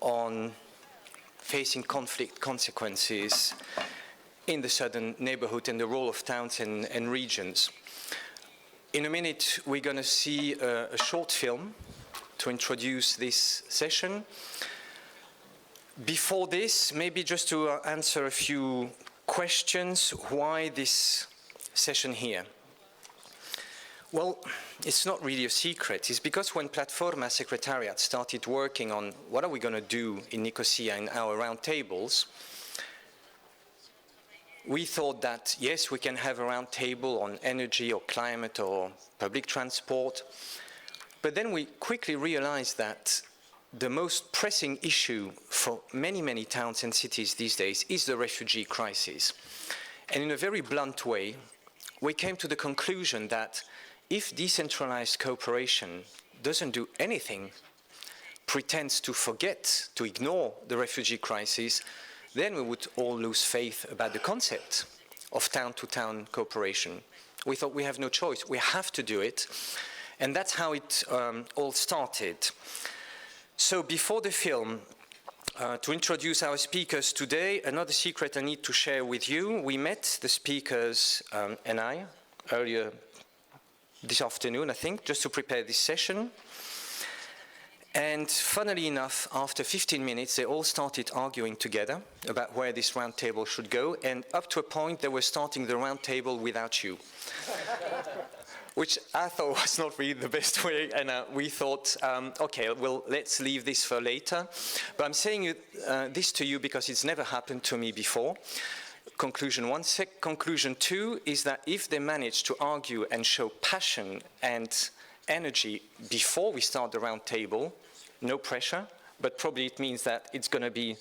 on facing conflict consequences in the Southern Neighbourhood and the role of towns and regions. In a minute, we're going to see a short film to introduce this session. Before this, maybe just to answer a few questions, why this session here? Well, it's not really a secret. It's because when PLATFORMA Secretariat started working on what are we going to do in Nicosia in our roundtables, we thought that, yes, we can have a roundtable on energy or climate or public transport, but then we quickly realized that the most pressing issue for many, many towns and cities these days is the refugee crisis. And in a very blunt way, we came to the conclusion that if decentralized cooperation doesn't do anything, pretends to forget, to ignore the refugee crisis, then we would all lose faith about the concept of town-to-town cooperation. We thought we have no choice, we have to do it, and that's how it all started. So before the film, to introduce our speakers today, another secret I need to share with you. We met the speakers and I earlier this afternoon, I think, just to prepare this session. And funnily enough, after 15 minutes, they all started arguing together about where this roundtable should go, and up to a point, they were starting the roundtable without you. Which I thought was not really the best way, and we thought, okay, well, let's leave this for later. But I'm saying this to you because it's never happened to me before. Conclusion one. Conclusion two is that if they manage to argue and show passion and energy before we start the round table, no pressure, but probably it means that it's going to be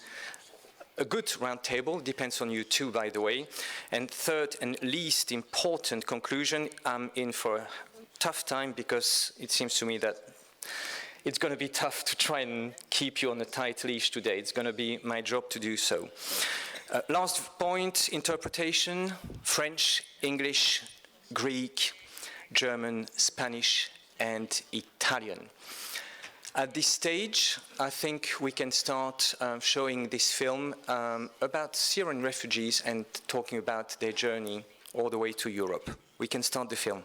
a good round table, depends on you too, by the way. And third and least important conclusion, I'm in for a tough time because it seems to me that it's going to be tough to try and keep you on a tight leash today. It's going to be my job to do so. Last point, interpretation, French, English, Greek, German, Spanish, and Italian. At this stage, I think we can start showing this film about Syrian refugees and talking about their journey all the way to Europe. We can start the film.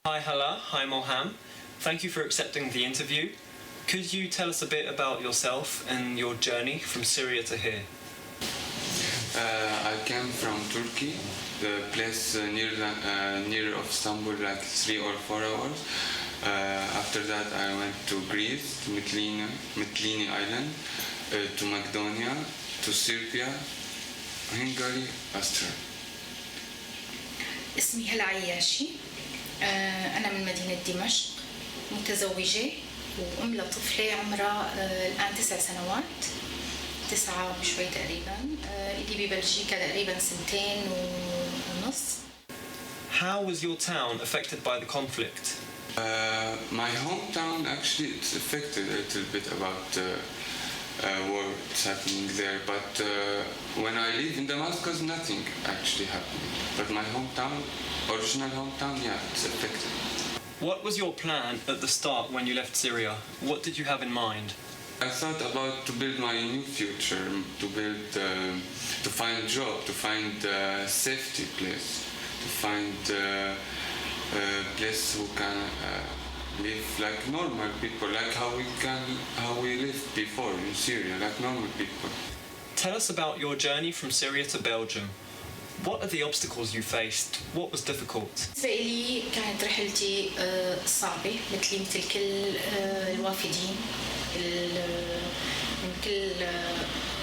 Hi Hala, hi Moham. Thank you for accepting the interview. Could you tell us a bit about yourself and your journey from Syria to here? I came from Turkey, the place near of Istanbul, like 3 or 4 hours. After that I went to Greece, to Mytilene Island, to Macedonia, to Serbia, Hungary, Austria. اسمي هلا عياشي. أنا من مدينة دمشق، متزوجة وأم لطفلة عمرها الآن 9 سنوات، 9 وشوي تقريبا. إلي ببلجيكا تقريبا 2.5 سنين. How was your town affected by the conflict? My hometown actually it's affected a little bit about what's happening there, but when I live in Damascus, nothing actually happened. But my hometown, original hometown, yeah, it's affected. What was your plan at the start when you left Syria? What did you have in mind? I thought about to build my new future, to find a job, to find a safety place, to find a place who can live like normal people, like how we lived before in Syria, like normal people. Tell us about your journey from Syria to Belgium. What are the obstacles you faced? What was difficult? بالنسبة لي كانت رحلتي صعبة مثل كل الوافدين من كل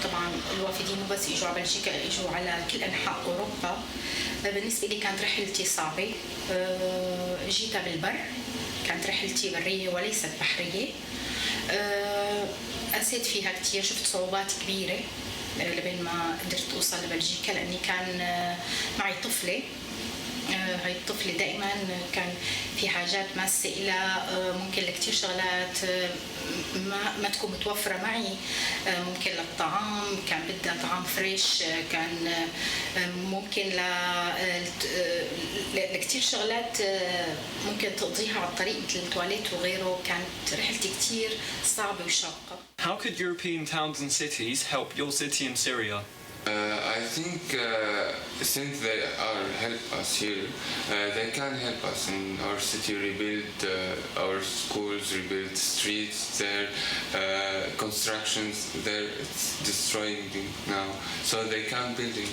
طبعا الوافدين مو بس اجوا على بلجيكا، اجوا على كل انحاء اوروبا. بالنسبة لي كانت رحلتي صعبة، جيتها بالبر، كانت رحلتي برية وليست بحرية. قسيت فيها كتير، شفت صعوبات كبيرة، لبين ما قدرت أوصل لبلجيكا، لأني كان معي طفلة. هاي الطفلة دائما كان في حاجات ماسة إلى ممكن لكتير شغلات ما تكون متوفرة معي، ممكن للطعام كان بدها طعام فريش، كان ممكن لكتير شغلات ممكن تقضيها على الطريق مثل التواليت وغيره. كانت رحلتي كتير صعبة وشاقة. How could European towns and cities help your city in Syria? I think since they are help us here, they can help us in our city rebuild our schools, rebuild streets there, constructions there, it's destroying them now, so they can building.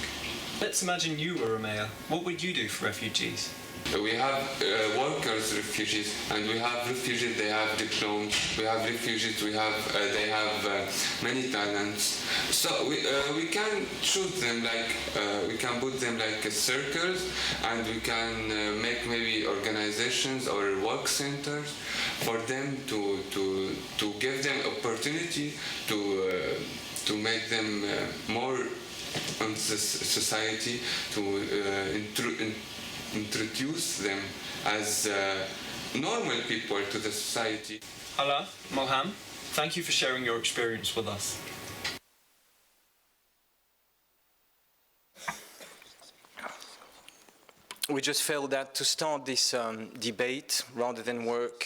Let's imagine you were a mayor. What would you do for refugees? We have workers, refugees, and we have refugees. They have diplomas. We have refugees. They have many talents. So we can choose them we can put them like circles, and we can make maybe organizations or work centers for them to give them opportunity to make them more on the society, to introduce them as normal people to the society. Hala, Moham, thank you for sharing your experience with us. We just felt that to start this debate, rather than work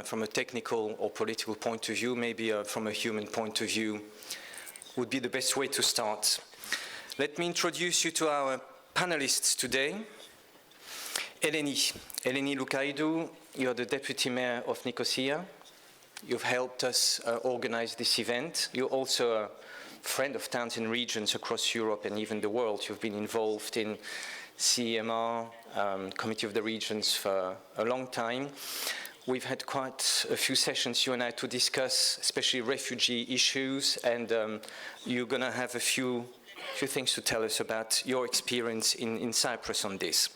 from a technical or political point of view, maybe from a human point of view, would be the best way to start. Let me introduce you to our panelists today. Eleni Lucaidou, you're the Deputy Mayor of Nicosia. You've helped us organize this event. You're also a friend of towns and regions across Europe and even the world. You've been involved in CEMR, Committee of the Regions, for a long time. We've had quite a few sessions, you and I, to discuss especially refugee issues, and you're going to have a few things to tell us about your experience in Cyprus on this.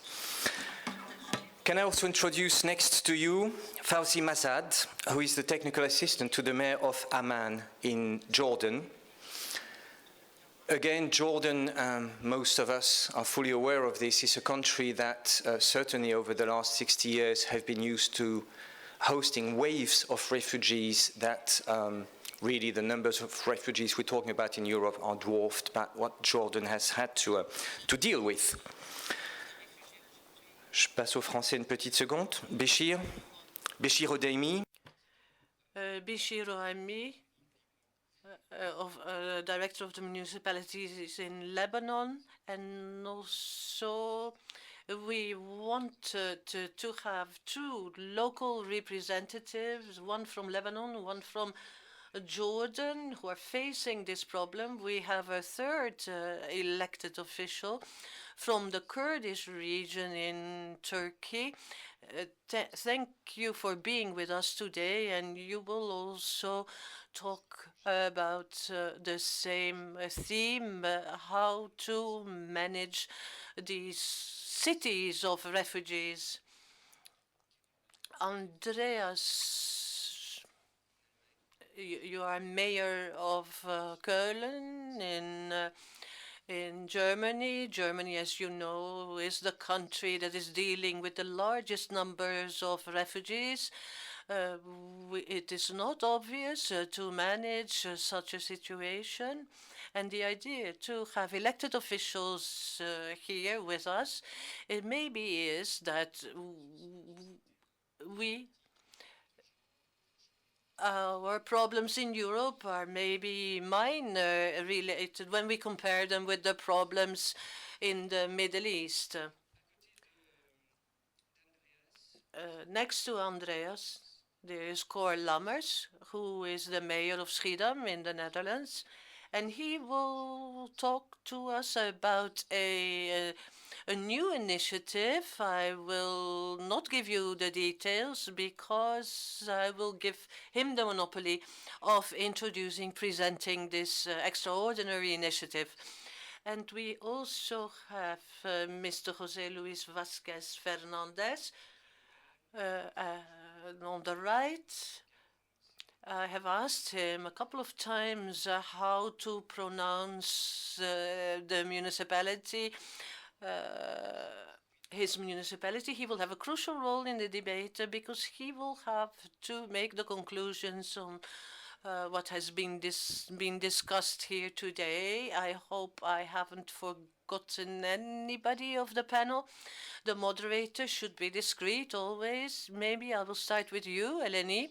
Can I also introduce next to you Fawzi Mazad, who is the technical assistant to the mayor of Amman in Jordan. Again, Jordan, most of us are fully aware of this, is a country that certainly over the last 60 years have been used to hosting waves of refugees that really the numbers of refugees we're talking about in Europe are dwarfed by what Jordan has had to deal with. Je passe au français une petite seconde. Béchir Odeimi. Béchir Odeimi, Director of the Municipalities in Lebanon, and also we want to have two local representatives, one from Lebanon, one from Jordan, who are facing this problem. We have a third elected official from the Kurdish region in Turkey. Thank you for being with us today, and you will also talk about the same theme, how to manage these cities of refugees. Andreas, you are mayor of Köln in Germany. Germany, as you know, is the country that is dealing with the largest numbers of refugees. It is not obvious to manage such a situation. And the idea to have elected officials here with us, it maybe is that our problems in Europe are maybe minor related when we compare them with the problems in the Middle East. Next to Andreas, there is Cor Lammers, who is the mayor of Schiedam in the Netherlands, and he will talk to us about a new initiative. I will not give you the details because I will give him the monopoly of presenting this extraordinary initiative. And we also have Mr. José Luis Vázquez Fernandez on the right. I have asked him a couple of times how to pronounce the municipality. His municipality, he will have a crucial role in the debate because he will have to make the conclusions on what has been discussed here today. I hope I haven't forgotten anybody of the panel. The moderator should be discreet always. Maybe I will start with you, Eleni,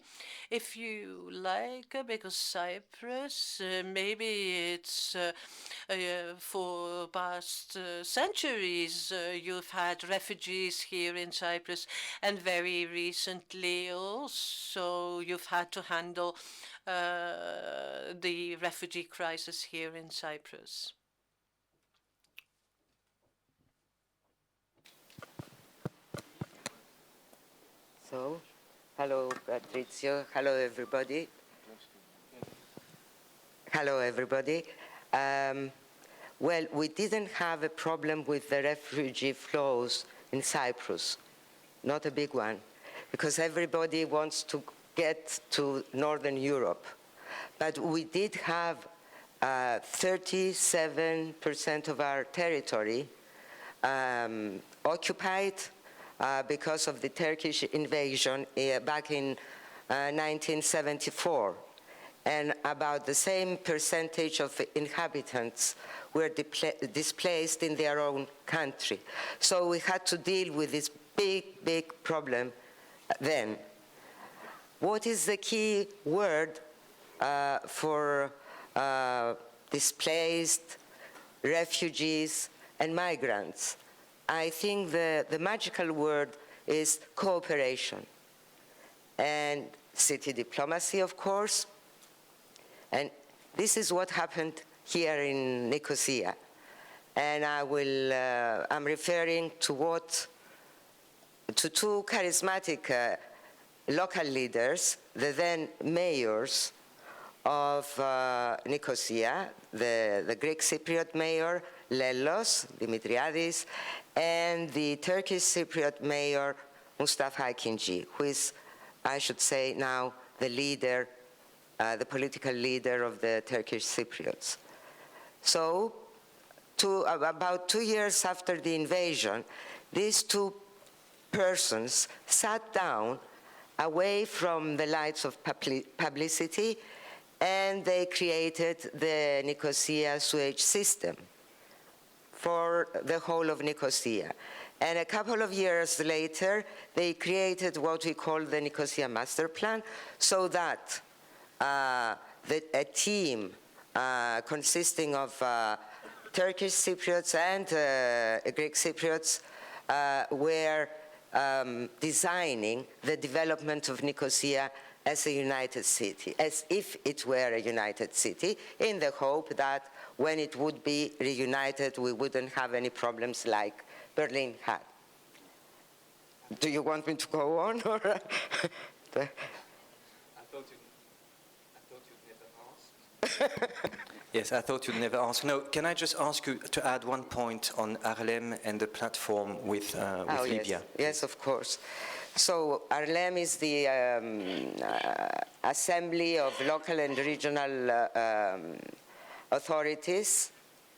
if you like, because Cyprus, maybe it's for past centuries you've had refugees here in Cyprus, and very recently also you've had to handle the refugee crisis here in Cyprus. So, hello, Patrizio. Hello, everybody. Hello, everybody. Well, we didn't have a problem with the refugee flows in Cyprus, not a big one, because everybody wants to get to Northern Europe. But we did have 37% of our territory occupied because of the Turkish invasion back in 1974. And about the same percentage of inhabitants were displaced in their own country. So we had to deal with this big, big problem then. What is the key word for displaced, refugees, and migrants? I think the magical word is cooperation and city diplomacy, of course. And this is what happened here in Nicosia. And I'm referring to two charismatic local leaders, the then mayors of Nicosia, the Greek Cypriot mayor, Lelos Dimitriadis, and the Turkish Cypriot mayor, Mustafa Akinci, who is, I should say now, the leader, the political leader of the Turkish Cypriots. So, about 2 years after the invasion, these two persons sat down away from the lights of publicity, and they created the Nicosia sewage system for the whole of Nicosia. And a couple of years later, they created what we call the Nicosia Master Plan, so that a team consisting of Turkish Cypriots and Greek Cypriots were designing the development of Nicosia as a united city, as if it were a united city, in the hope that when it would be reunited, we wouldn't have any problems like Berlin had. Do you want me to go on? Or I thought you'd never ask. Yes, I thought you'd never ask. No, can I just ask you to add one point on Arlem and the platform with Libya? Yes, of course. So Arlem is the assembly of local and regional authorities,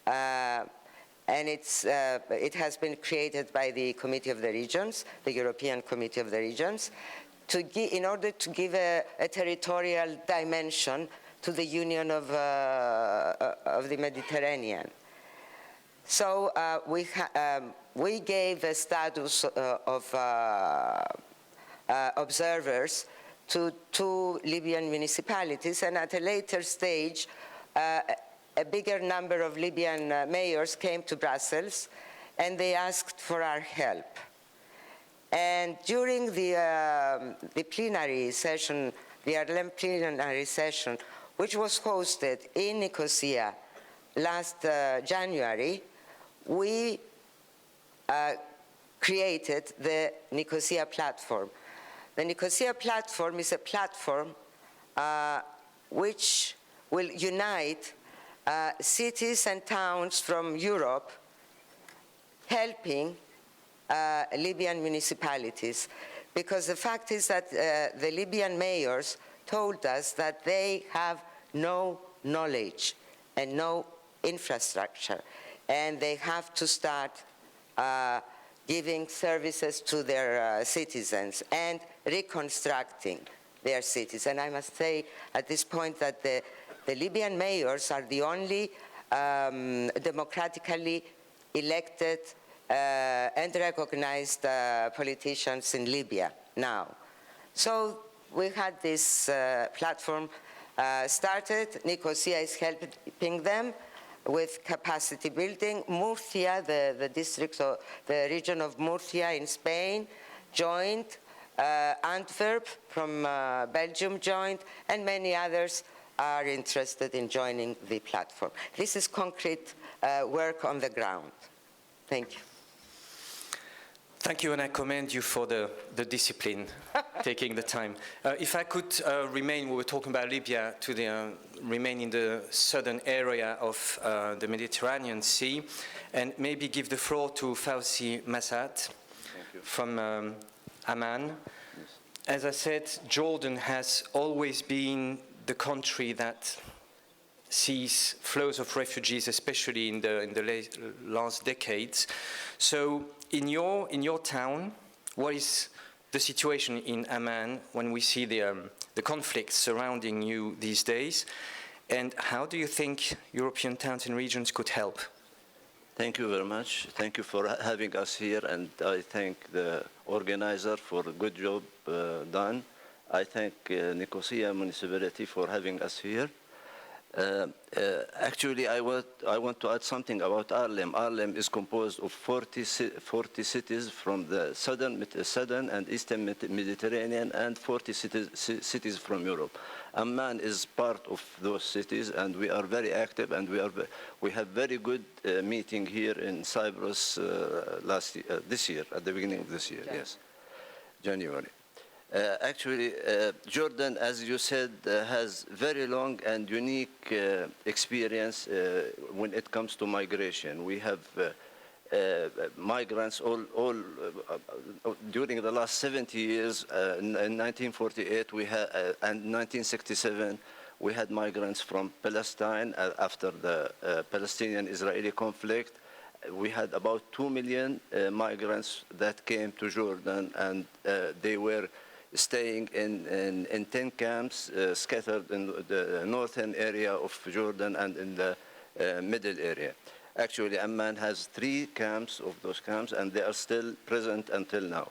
and it has been created by the Committee of the Regions, the European Committee of the Regions, in order to give a territorial dimension to the Union of the Mediterranean. So we gave a status of observers to 2 Libyan municipalities, and at a later stage, a bigger number of Libyan mayors came to Brussels, and they asked for our help. And during the plenary session, the Arlem plenary session, which was hosted in Nicosia last January, we created the Nicosia platform. The Nicosia platform is a platform which will unite cities and towns from Europe helping Libyan municipalities. Because the fact is that the Libyan mayors told us that they have no knowledge and no infrastructure, and they have to start giving services to their citizens and reconstructing their cities. And I must say at this point that the Libyan mayors are the only democratically elected and recognized politicians in Libya now. So we had this platform started. Nicosia is helping them with capacity building. Murcia, the district, or the region of Murcia in Spain, joined. Antwerp from Belgium joined, and many others are interested in joining the platform. This is concrete work on the ground. Thank you. Thank you, and I commend you for the discipline, taking the time. If I could remain, we were talking about Libya, to remain in the southern area of the Mediterranean Sea, and maybe give the floor to Fawzi Massad from Amman. As I said, Jordan has always been the country that sees flows of refugees, especially in the last decades. So in your town, what is the situation in Amman when we see the conflicts surrounding you these days? And how do you think European towns and regions could help? Thank you very much. Thank you for having us here, and I thank the organizer for a good job done. I thank Nicosia Municipality for having us here. Actually, I want to add something about Arlem. Arlem is composed of 40 cities from the southern and eastern Mediterranean, and 40 cities from Europe. Amman is part of those cities, and we are very active, and we have very good meeting here in Cyprus this year, at the beginning of this year, yes, January. Actually, Jordan, as you said, has very long and unique experience when it comes to migration. We have migrants all during the last 70 years. In 1948 we had, and 1967 we had migrants from Palestine after the Palestinian-Israeli conflict. We had about 2 million migrants that came to Jordan, and they were staying in 10 camps scattered in the northern area of Jordan and in the middle area. Actually, Amman has 3 camps of those camps, and they are still present until now.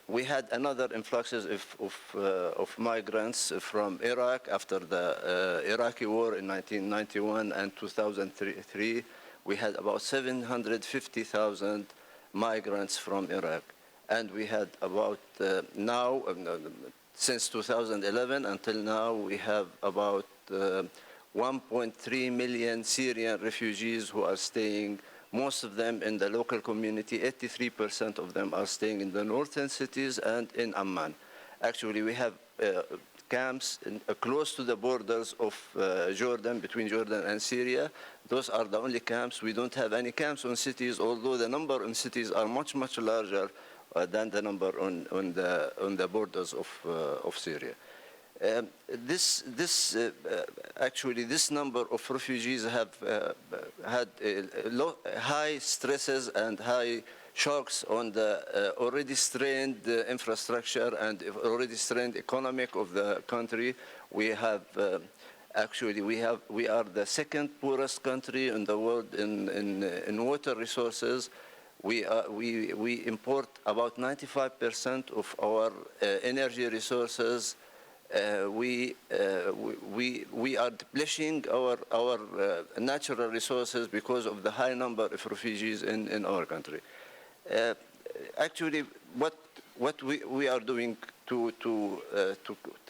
We had another influxes of migrants from Iraq after the Iraqi war in 1991 and 2003. We had about 750,000 migrants from Iraq. And we had about now, since 2011 until now, we have about 1.3 million Syrian refugees who are staying, most of them in the local community. 83% of them are staying in the northern cities and in Amman. Actually, we have camps close to the borders of Jordan, between Jordan and Syria. Those are the only camps. We don't have any camps on cities, although the number in cities are much, much larger than the number on the borders of Syria. Actually, this number of refugees have had high stresses and high shocks on the already strained infrastructure and already strained economic of the country. We have actually we are the second poorest country in the world in water resources. We import about 95% of our energy resources. We are depleting our natural resources because of the high number of refugees in our country. Actually, what we are doing to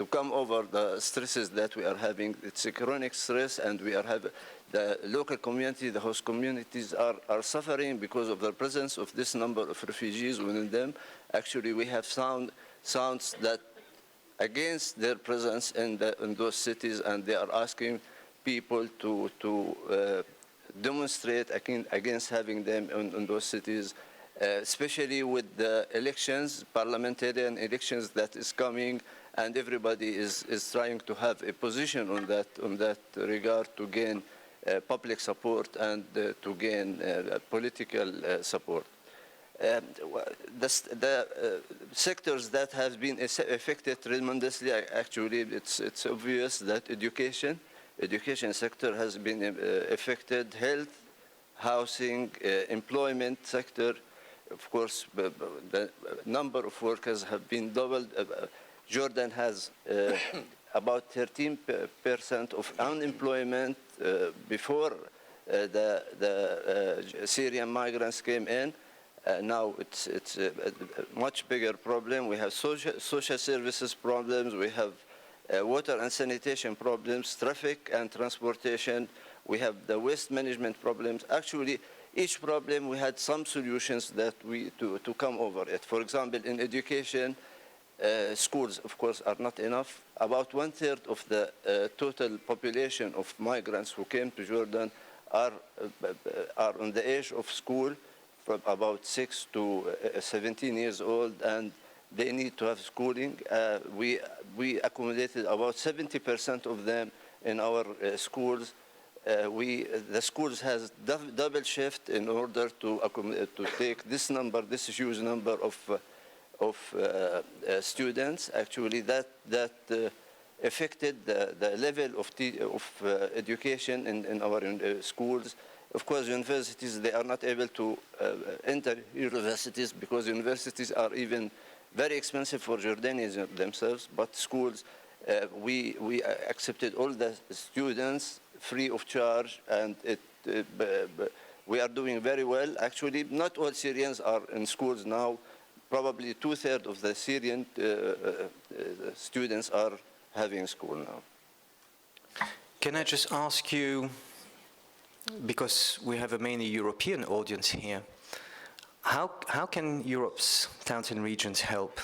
come over the stresses that we are having, it's a chronic stress, and we are having the local community, the host communities are suffering because of the presence of this number of refugees within them. Actually, we have sounds that against their presence in those cities, and they are asking people to demonstrate against having them in those cities, especially with the elections, parliamentarian elections that is coming, and everybody is trying to have a position on that regard to gain public support and to gain political support. The sectors that have been affected tremendously, actually, it's obvious that education sector has been affected, health, housing, employment sector. Of course, the number of workers have been doubled. Jordan has about 13% of unemployment before the Syrian migrants came in. Now it's a much bigger problem. We have social services problems. We have water and sanitation problems, traffic and transportation. We have the waste management problems. Actually, each problem we had some solutions that to come over it. For example, in education, schools, of course, are not enough. About 1/3 of the total population of migrants who came to Jordan are on the age of school, from about 6 to 17 years old, and they need to have schooling. We accommodated about 70% of them in our schools. The schools has double shift in order to take this huge number of students. Actually, that affected the level of education in our schools. Of course, universities, they are not able to enter universities because universities are even very expensive for Jordanians themselves. But schools, we accepted all the students free of charge, and we are doing very well. Actually, not all Syrians are in schools now. Probably 2/3 of the Syrian students are having school now. Can I just ask you, because we have a mainly European audience here, how can Europe's towns and regions help?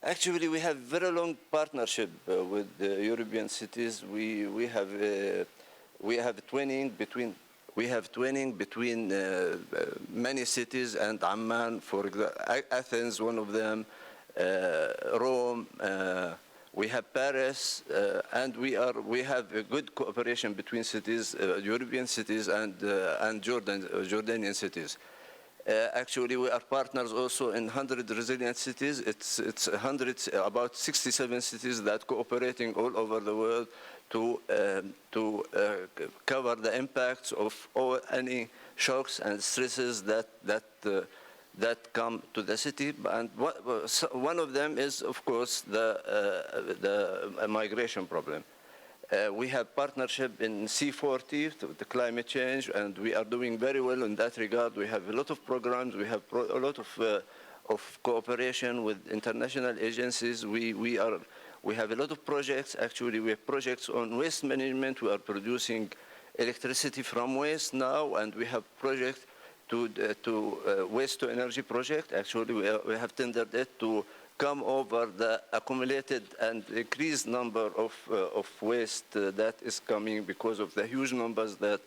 Actually, we have very long partnership with the European cities. We have twinning between many cities and Amman, for example, Athens, one of them, Rome. We have Paris, and we have a good cooperation between cities, European cities and Jordanian cities. Actually, we are partners also in 100 resilient cities. It's about 67 cities that cooperating all over the world to cover the impacts of any shocks and stresses that come to the city. And one of them is, of course, the migration problem. We have partnership in C40, the climate change, and we are doing very well in that regard. We have a lot of programs. We have a lot of cooperation with international agencies. We have a lot of projects. Actually, we have projects on waste management. We are producing electricity from waste now, and we have projects to waste to energy project. Actually, we have tendered it to come over the accumulated and increased number of waste that is coming because of the huge numbers that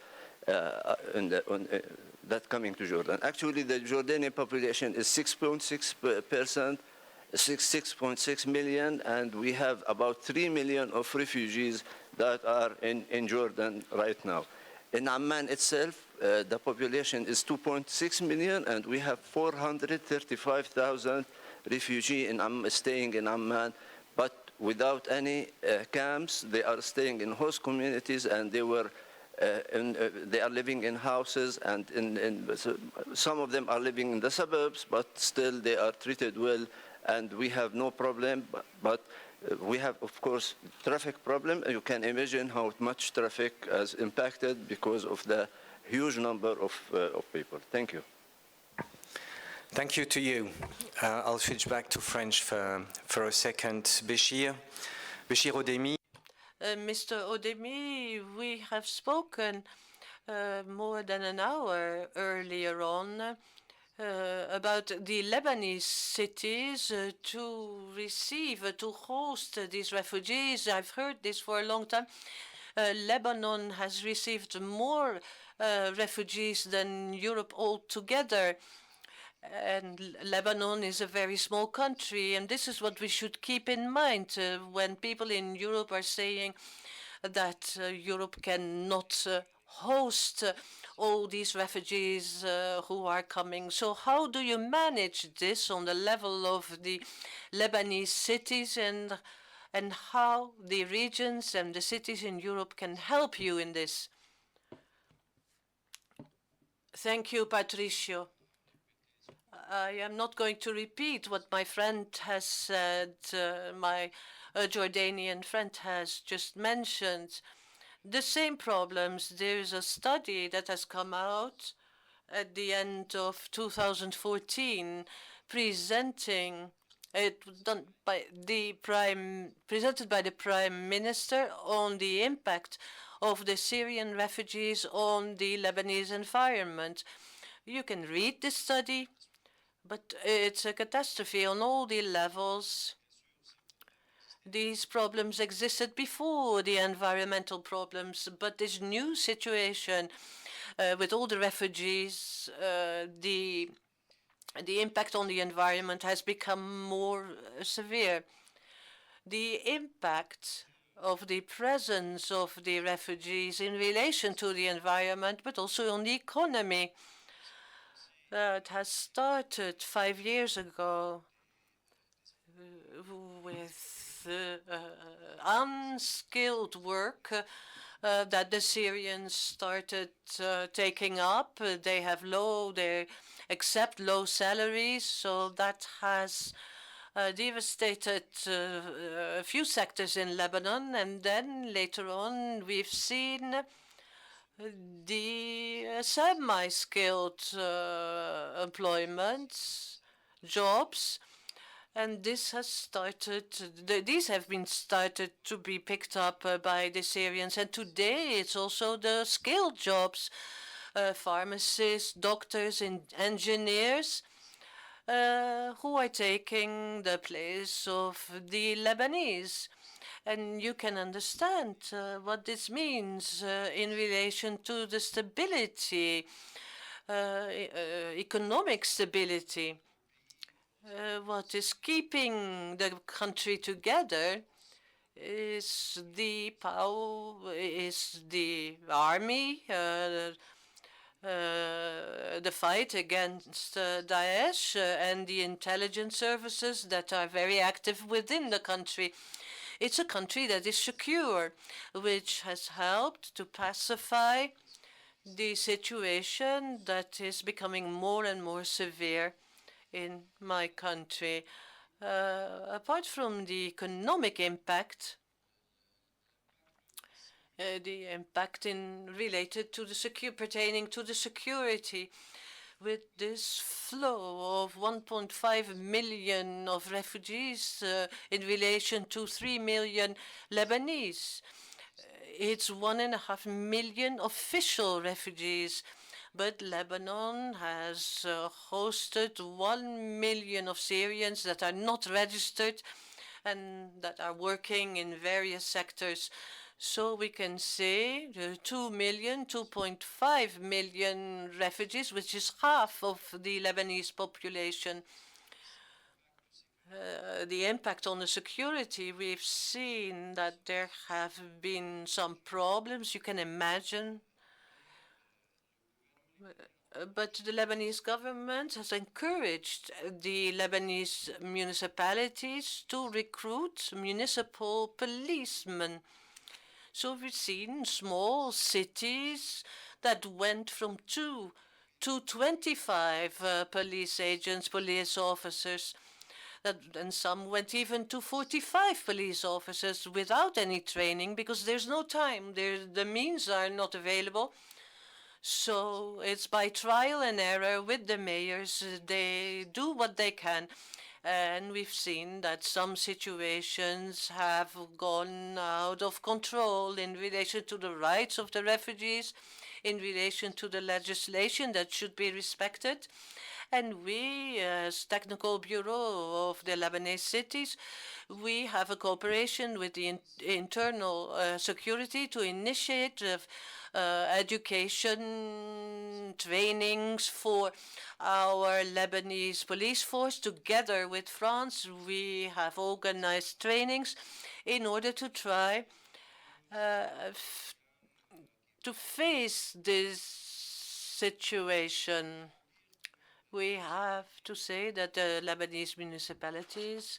that coming to Jordan. Actually, the Jordanian population is 6.6 million, and we have about 3 million of refugees that are in Jordan right now. In Amman itself, the population is 2.6 million, and we have 435,000 refugees staying in Amman, but without any camps. They are staying in host communities, and they are living in houses, and some of them are living in the suburbs, but still they are treated well, and we have no problem. But we have, of course, traffic problem. You can imagine how much traffic has impacted because of the huge number of people. Thank you. Thank you to you. I'll switch back to French for a second. Béchir Odemi. Mr. Odemi, we have spoken more than an hour earlier on about the Lebanese cities to host these refugees. I've heard this for a long time. Lebanon has received more refugees than Europe altogether. And Lebanon is a very small country, and this is what we should keep in mind when people in Europe are saying that Europe cannot host all these refugees who are coming. So how do you manage this on the level of the Lebanese cities, and how the regions and the cities in Europe can help you in this? Thank you, Patricio. I am not going to repeat what my friend has said, my Jordanian friend has just mentioned. The same problems. There's a study that has come out at the end of 2014 presenting it was done by the presented by the Prime Minister on the impact of the Syrian refugees on the Lebanese environment. You can read this study, but it's a catastrophe on all the levels. These problems existed before the environmental problems, but this new situation with all the refugees, the impact on the environment has become more severe. The impact of the presence of the refugees in relation to the environment, but also on the economy. It has started 5 years ago with unskilled work that the Syrians started taking up. They accept low salaries, so that has devastated a few sectors in Lebanon. And then later on, we've seen the semi-skilled employments, jobs, and this has started. These have been started to be picked up by the Syrians, and today it's also the skilled jobs, pharmacists, doctors, and engineers, who are taking the place of the Lebanese. And you can understand what this means in relation to the stability, economic stability. What is keeping the country together is the power, is the army, the fight against Daesh, and the intelligence services that are very active within the country. It's a country that is secure, which has helped to pacify the situation that is becoming more and more severe in my country. Apart from the economic impact, the impact related to the pertaining to the security, with this flow of 1.5 million of refugees in relation to 3 million Lebanese. It's 1.5 million official refugees, but Lebanon has hosted 1 million of Syrians that are not registered and that are working in various sectors. So we can say 2.5 million refugees, which is half of the Lebanese population. The impact on the security, we've seen that there have been some problems, you can imagine. But the Lebanese government has encouraged the Lebanese municipalities to recruit municipal policemen. So we've seen small cities that went from 2 to 25 police agents, police officers, and some went even to 45 police officers without any training because there's no time. The means are not available. So it's by trial and error with the mayors. They do what they can. And we've seen that some situations have gone out of control in relation to the rights of the refugees, in relation to the legislation that should be respected. And we, as Technical Bureau of the Lebanese cities, we have a cooperation with the internal security to initiate education trainings for our Lebanese police force. Together with France, we have organized trainings in order to try to face this situation. We have to say that the Lebanese municipalities,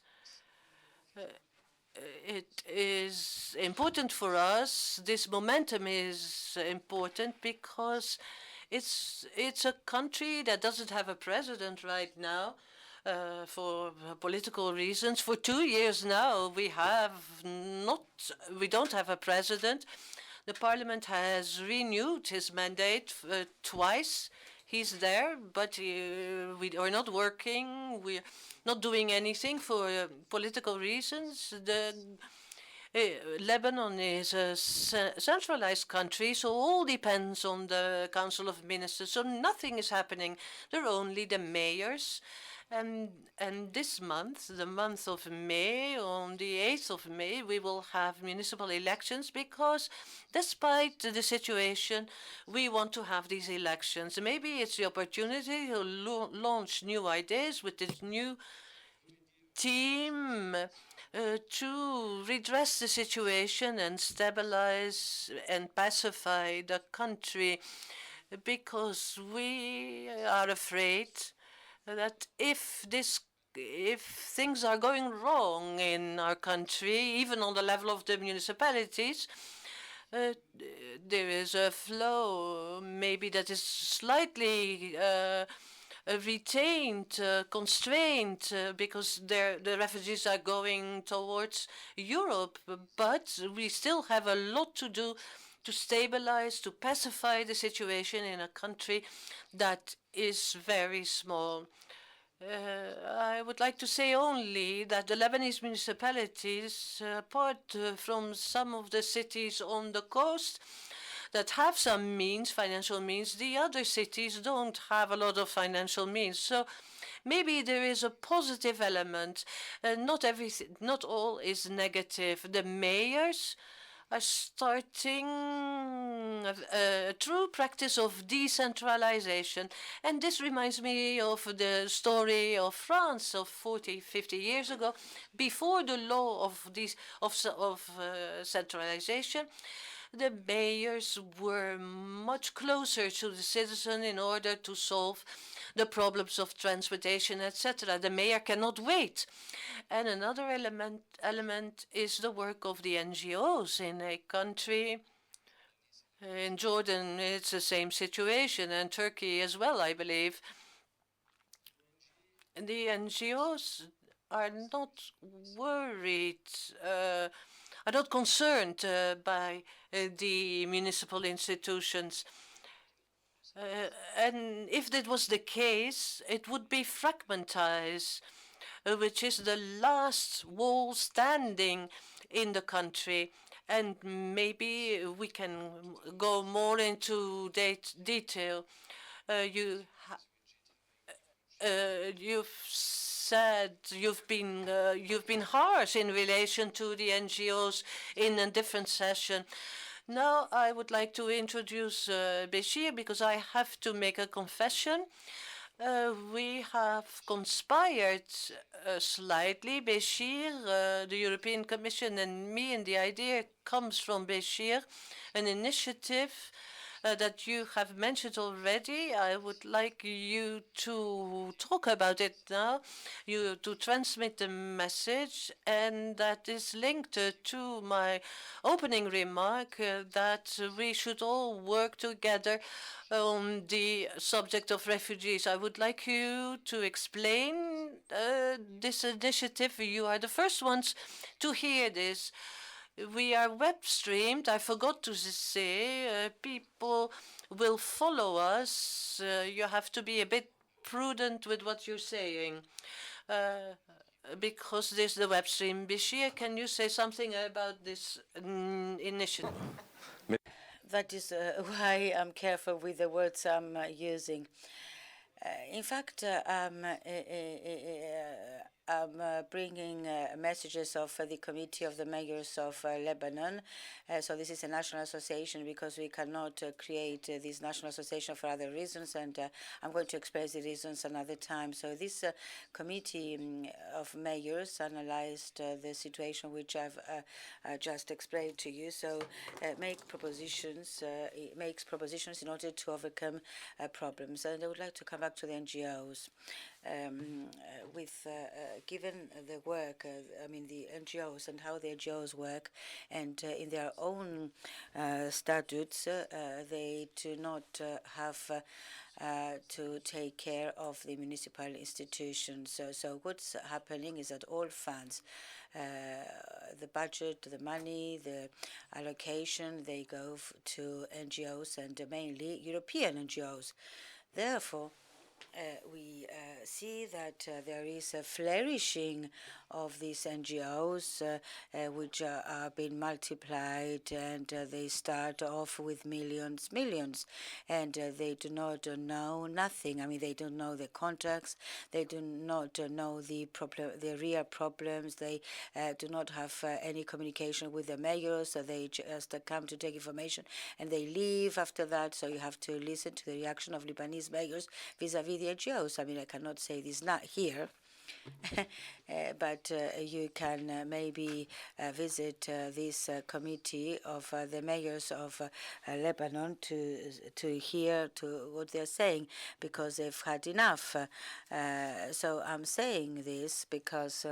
it is important for us. This momentum is important because it's a country that doesn't have a president right now. For political reasons. For 2 years now, we don't have a president. The parliament has renewed his mandate twice. He's there, but we are not working. We're not doing anything for political reasons. Lebanon is a centralized country, so all depends on the Council of Ministers. So nothing is happening. There are only the mayors. And this month, the month of May, on the 8th of May, we will have municipal elections because despite the situation, we want to have these elections. Maybe it's the opportunity to launch new ideas with this new team to redress the situation and stabilize and pacify the country, because we are afraid that if things are going wrong in our country, even on the level of the municipalities, there is a flow maybe that is slightly retained, constrained, because the refugees are going towards Europe. But we still have a lot to do to stabilize, to pacify the situation in a country that is very small. I would like to say only that the Lebanese municipalities, apart from some of the cities on the coast that have some means, financial means, the other cities don't have a lot of financial means. So maybe there is a positive element. Not all is negative. The mayors are starting a true practice of decentralization. And this reminds me of the story of France of 40, 50 years ago. Before the law of centralization, the mayors were much closer to the citizen in order to solve the problems of transportation, etc. The mayor cannot wait. And another element is the work of the NGOs in a country. In Jordan, it's the same situation, and Turkey as well, I believe. The NGOs are not worried, are not concerned by the municipal institutions. And if that was the case, it would be fragmentized, which is the last wall standing in the country. And maybe we can go more into detail. You've said you've been harsh in relation to the NGOs in a different session. Now I would like to introduce Béchir, because I have to make a confession. We have conspired slightly, Béchir, the European Commission, and me, and the idea comes from Béchir, an initiative that you have mentioned already. I would like you to talk about it now, to transmit the message, and that is linked to my opening remark that we should all work together on the subject of refugees. I would like you to explain this initiative. You are the first ones to hear this. We are web streamed. I forgot to say, people will follow us. You have to be a bit prudent with what you're saying, because there's the web stream. Béchir, can you say something about this initiative? That is why I'm careful with the words I'm using. In fact, I'm bringing messages of the Committee of the Mayors of Lebanon. So this is a national association because we cannot create this national association for other reasons, and I'm going to express the reasons another time. So this Committee of Mayors analyzed the situation which I've just explained to you. So it makes propositions in order to overcome problems. And I would like to come back to the NGOs. Given the work, the NGOs and how the NGOs work, and in their own statutes, they do not have to take care of the municipal institutions. So what's happening is that all funds, the budget, the money, the allocation, they go to NGOs and mainly European NGOs. Therefore, we see that there is a flourishing of these NGOs, which are being multiplied, and they start off with millions, and they do not know nothing. They don't know the contracts, they do not know the real problems, they do not have any communication with the mayors, so they just come to take information and they leave after that. So you have to listen to the reaction of Lebanese mayors vis-à-vis the NGOs. I cannot say this not here. But you can maybe visit this committee of the mayors of Lebanon to hear what they're saying, because they've had enough. So I'm saying this because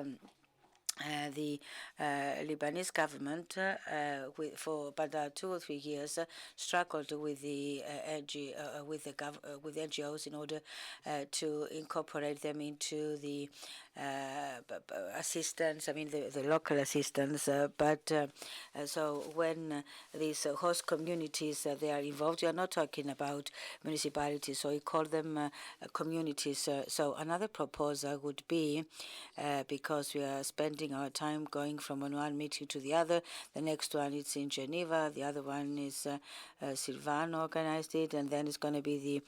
the Lebanese government, for about 2 or 3 years, struggled with the NGOs in order to incorporate them into the assistance. The local assistance. So when these host communities they are involved, you are not talking about municipalities, so you call them communities. So another proposal would be, because we are spending our time going from one meeting to the other. The next one is in Geneva. The other one is Silvano organized it, and then it's going to be the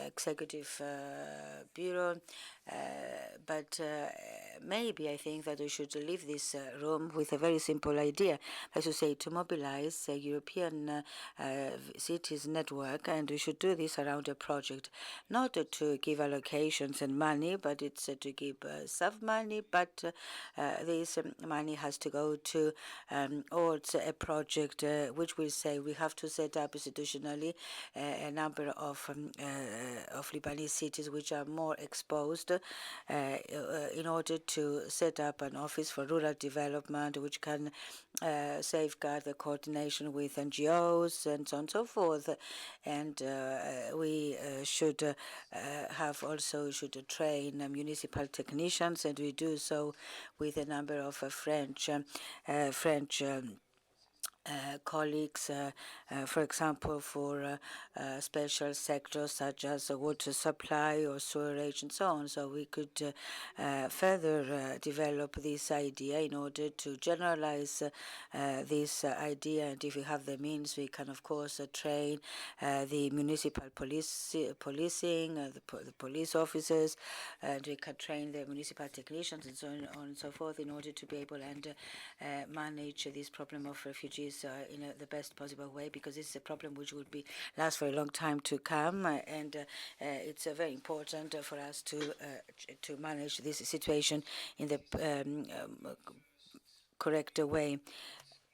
executive bureau. But maybe I think that we should leave this room with a very simple idea, as you say, to mobilize a European cities network, and we should do this around a project, not to give allocations and money, but it's to give some money, but this money has to go to towards a project which will say we have to set up institutionally a number of Lebanese cities which are more exposed, in order to set up an office for rural development which can safeguard the coordination with NGOs and so on and so forth. And we should should train municipal technicians, and we do so with a number of French colleagues, for example, for special sectors such as water supply or sewerage and so on. So we could further develop this idea in order to generalize this idea. And if we have the means, we can, of course, train the municipal policing, the police officers, and we can train the municipal technicians and so on and so forth in order to be able and manage this problem of refugees in the best possible way, because this is a problem which will last for a long time to come, and it's very important for us to manage this situation in the correct way.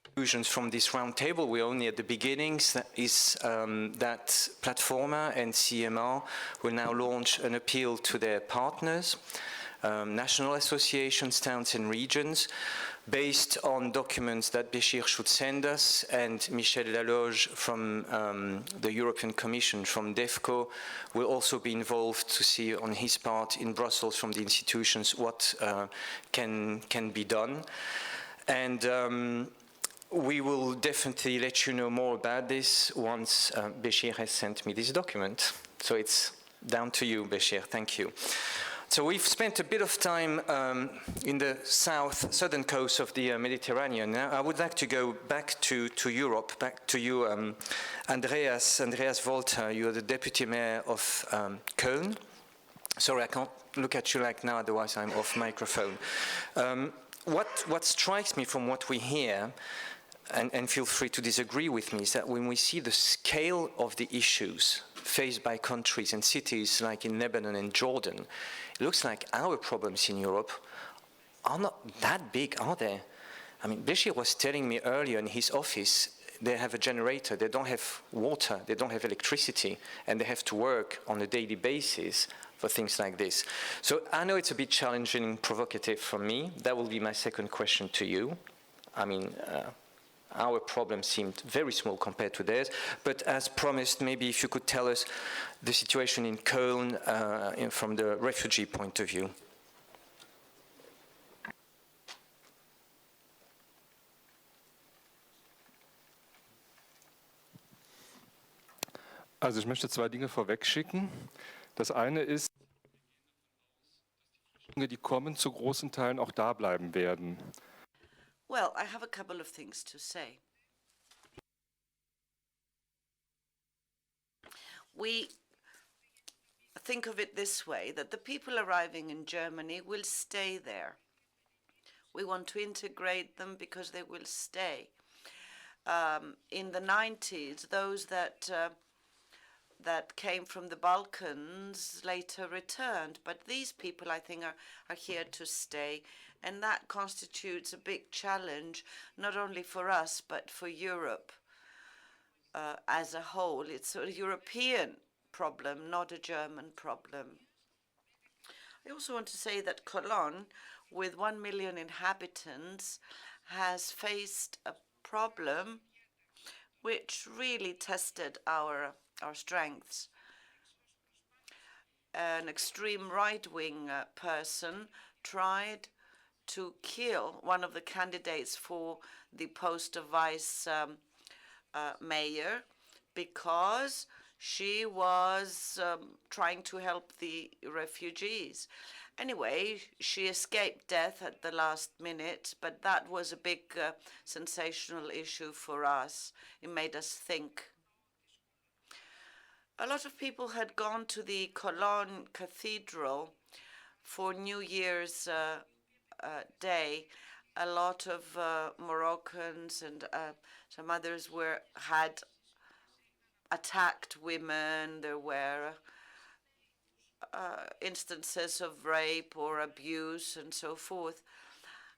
Conclusions from this roundtable, we're only at the beginnings, that is that PLATFORMA and CEMR will now launch an appeal to their partners, national associations, towns and regions, based on documents that Béchir should send us, and Michel Laloge from the European Commission, from DEFCO, will also be involved to see on his part in Brussels from the institutions what can be done. And we will definitely let you know more about this once Béchir has sent me this document. So it's down to you, Béchir. Thank you. So we've spent a bit of time in the southern coast of the Mediterranean. Now I would like to go back to Europe, back to you, Andreas Volta. You're the deputy mayor of Köln. Sorry, I can't look at you like now, otherwise I'm off microphone. What strikes me from what we hear, and feel free to disagree with me, is that when we see the scale of the issues faced by countries and cities like in Lebanon and Jordan, it looks like our problems in Europe are not that big, are they? I mean, Bashir was telling me earlier in his office, they have a generator, they don't have water, they don't have electricity, and they have to work on a daily basis for things like this. So I know it's a bit challenging and provocative for me. That will be my second question to you. I mean, our problem seemed very small compared to theirs, but as promised, maybe if you could tell us the situation in Köln from the refugee point of view. Also ich möchte zwei Dinge vorwegschicken. Das eine ist, die kommen, zu großen Teilen auch da bleiben werden. Well, I have a couple of things to say. We think of it this way, that the people arriving in Germany will stay there. We want to integrate them because they will stay. In the 90s, those that came from the Balkans later returned, but these people, I think, are here to stay, and that constitutes a big challenge, not only for us, but for Europe as a whole. It's a European problem, not a German problem. I also want to say that Cologne, with 1 million inhabitants, has faced a problem which really tested our strengths. An extreme right-wing person tried to kill one of the candidates for the post of vice mayor because she was trying to help the refugees. Anyway, she escaped death at the last minute, but that was a big sensational issue for us. It made us think. A lot of people had gone to the Cologne Cathedral for New Year's Day. A lot of Moroccans and some others had attacked women. There were instances of rape or abuse and so forth.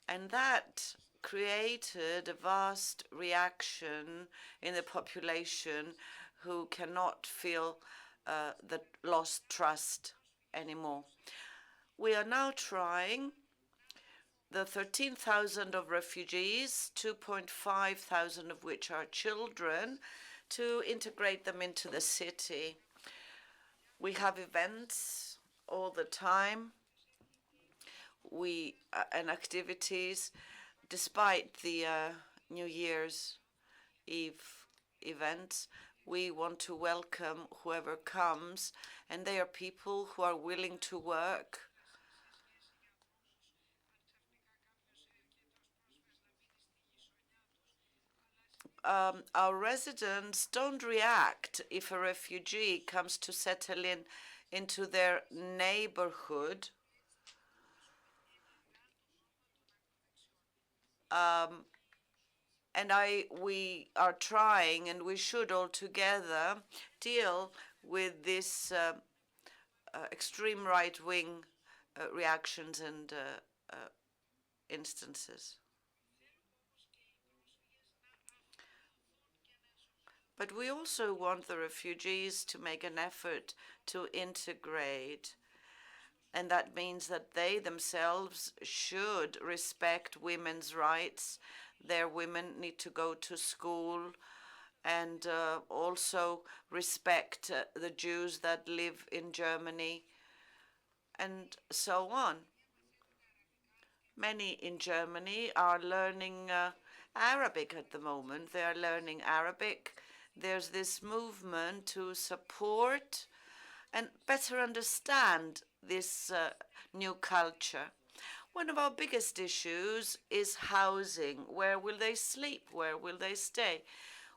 And that created a vast reaction in the population who cannot feel the lost trust anymore. We are now trying the 13,000 of refugees, 2,500 of which are children, to integrate them into the city. We have events all the time, and activities. Despite the New Year's Eve events, we want to welcome whoever comes, and they are people who are willing to work. Our residents don't react if a refugee comes to settle into their neighborhood. We are trying, and we should all together deal with this extreme right-wing reactions and instances. But we also want the refugees to make an effort to integrate. And that means that they themselves should respect women's rights. Their women need to go to school and also respect the Jews that live in Germany and so on. Many in Germany are learning Arabic at the moment. They are learning Arabic. There's this movement to support and better understand this new culture. One of our biggest issues is housing. Where will they sleep? Where will they stay?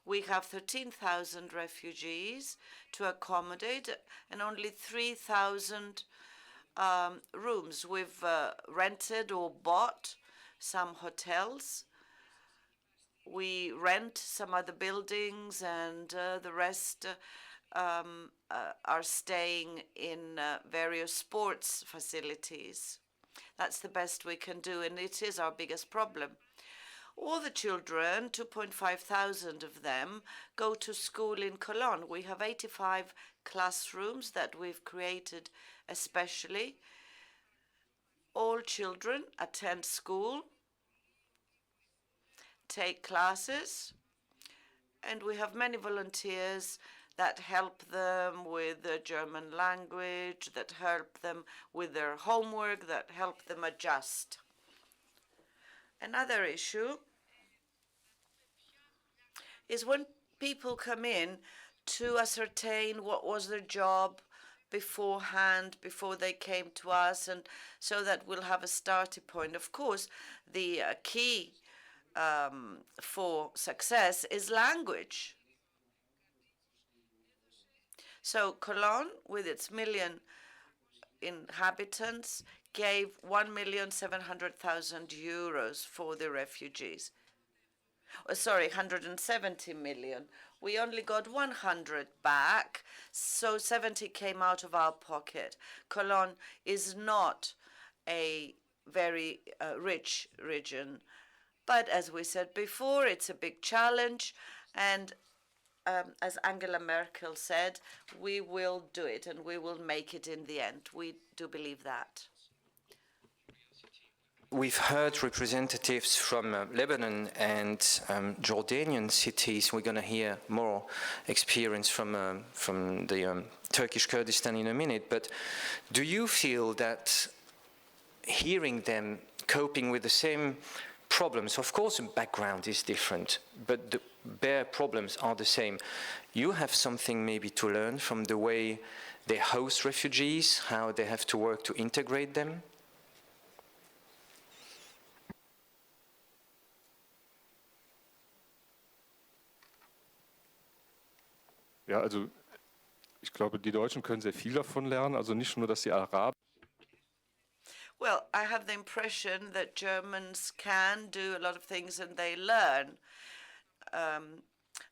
We have 13,000 refugees to accommodate and only 3,000 rooms. We've rented or bought some hotels. We rent some other buildings, and the rest are staying in various sports facilities. That's the best we can do, and it is our biggest problem. All the children, 2,500 of them, go to school in Cologne. We have 85 classrooms that we've created especially. All children attend school, take classes, and we have many volunteers that help them with the German language, that help them with their homework, that help them adjust. Another issue is when people come in to ascertain what was their job beforehand, before they came to us, and so that we'll have a starting point. Of course, the key for success is language. So Cologne, with its 1 million inhabitants, gave 1,700,000 euros for the refugees. Sorry, 170 million. We only got 100 back, so 70 came out of our pocket. Cologne is not a very rich region, but as we said before, it's a big challenge, and as Angela Merkel said, we will do it and we will make it in the end. We do believe that. We've heard representatives from Lebanon and Jordanian cities. We're going to hear more experience from the Turkish Kurdistan in a minute. But do you feel that hearing them coping with the same problems, of course the background is different, but the bare problems are the same, you have something maybe to learn from the way they host refugees, how they have to work to integrate them? Ja, also ich glaube, die Deutschen können sehr viel davon lernen, also nicht nur, dass die Araber. Well, I have the impression that Germans can do a lot of things and they learn,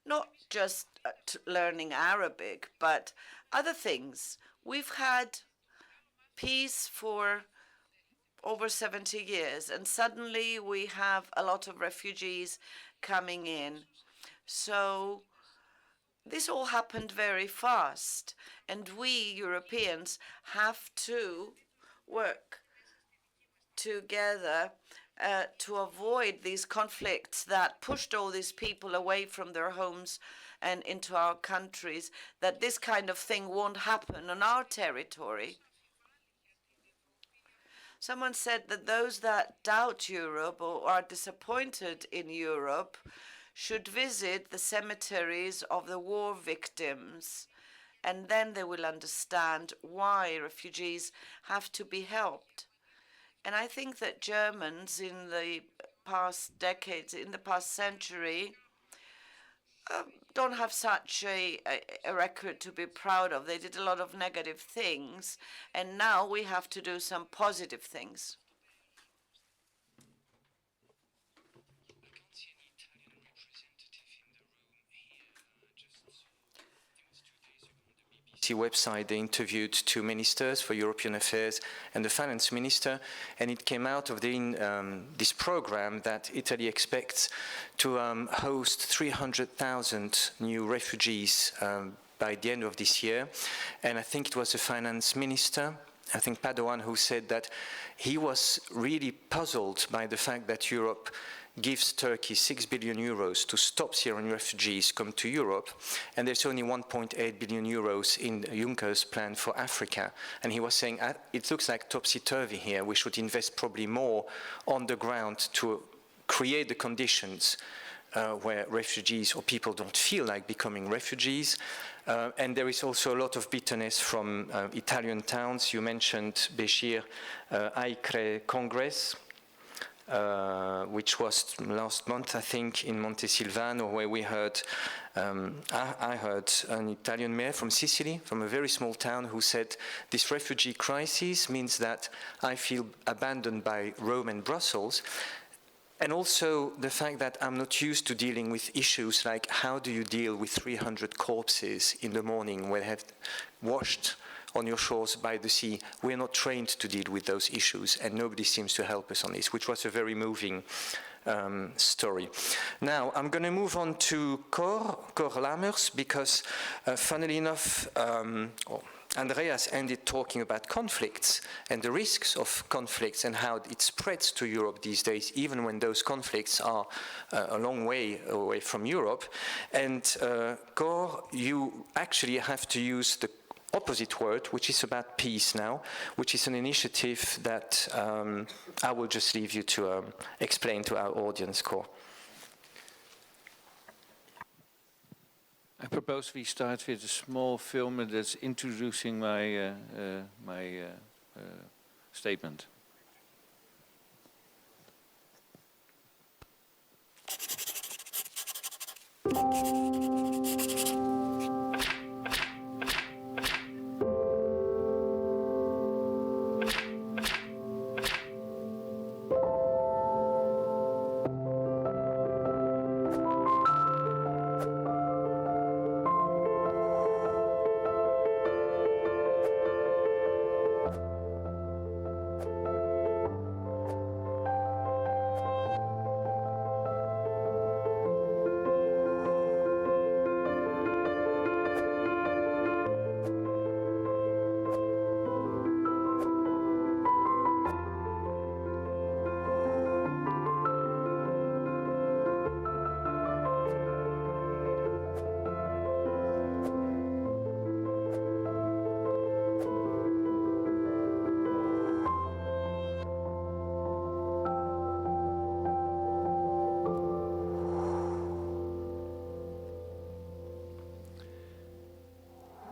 not just learning Arabic, but other things. We've had peace for over 70 years, and suddenly we have a lot of refugees coming in. So this all happened very fast, and we Europeans have to work together to avoid these conflicts that pushed all these people away from their homes and into our countries, that this kind of thing won't happen on our territory. Someone said that those that doubt Europe or are disappointed in Europe should visit the cemeteries of the war victims, and then they will understand why refugees have to be helped. And I think that Germans in the past decades, in the past century, don't have such a record to be proud of. They did a lot of negative things, and now we have to do some positive things. Website, they interviewed 2 ministers for European affairs and the finance minister, and it came out of this program that Italy expects to host 300,000 new refugees by the end of this year. And I think it was the finance minister, I think Padoan, who said that he was really puzzled by the fact that Europe gives Turkey 6 billion euros to stop Syrian refugees come to Europe, and there's only 1.8 billion euros in Juncker's plan for Africa. And he was saying, it looks like topsy-turvy here. We should invest probably more on the ground to create the conditions where refugees or people don't feel like becoming refugees. And there is also a lot of bitterness from Italian towns. You mentioned, Béchir, CEMR Congress, which was last month, I think, in Montesilvano, where we heard, I heard an Italian mayor from Sicily, from a very small town, who said, this refugee crisis means that I feel abandoned by Rome and Brussels. And also the fact that I'm not used to dealing with issues like how do you deal with 300 corpses in the morning when they have washed on your shores by the sea. We're not trained to deal with those issues, and nobody seems to help us on this, which was a very moving story. Now, I'm going to move on to Cor Lammers, because funnily enough, Andreas ended talking about conflicts and the risks of conflicts and how it spreads to Europe these days, even when those conflicts are a long way away from Europe. And Cor, you actually have to use the opposite word, which is about peace now, which is an initiative that I will just leave you to explain to our audience, Cor. I propose we start with a small film that's introducing my statement.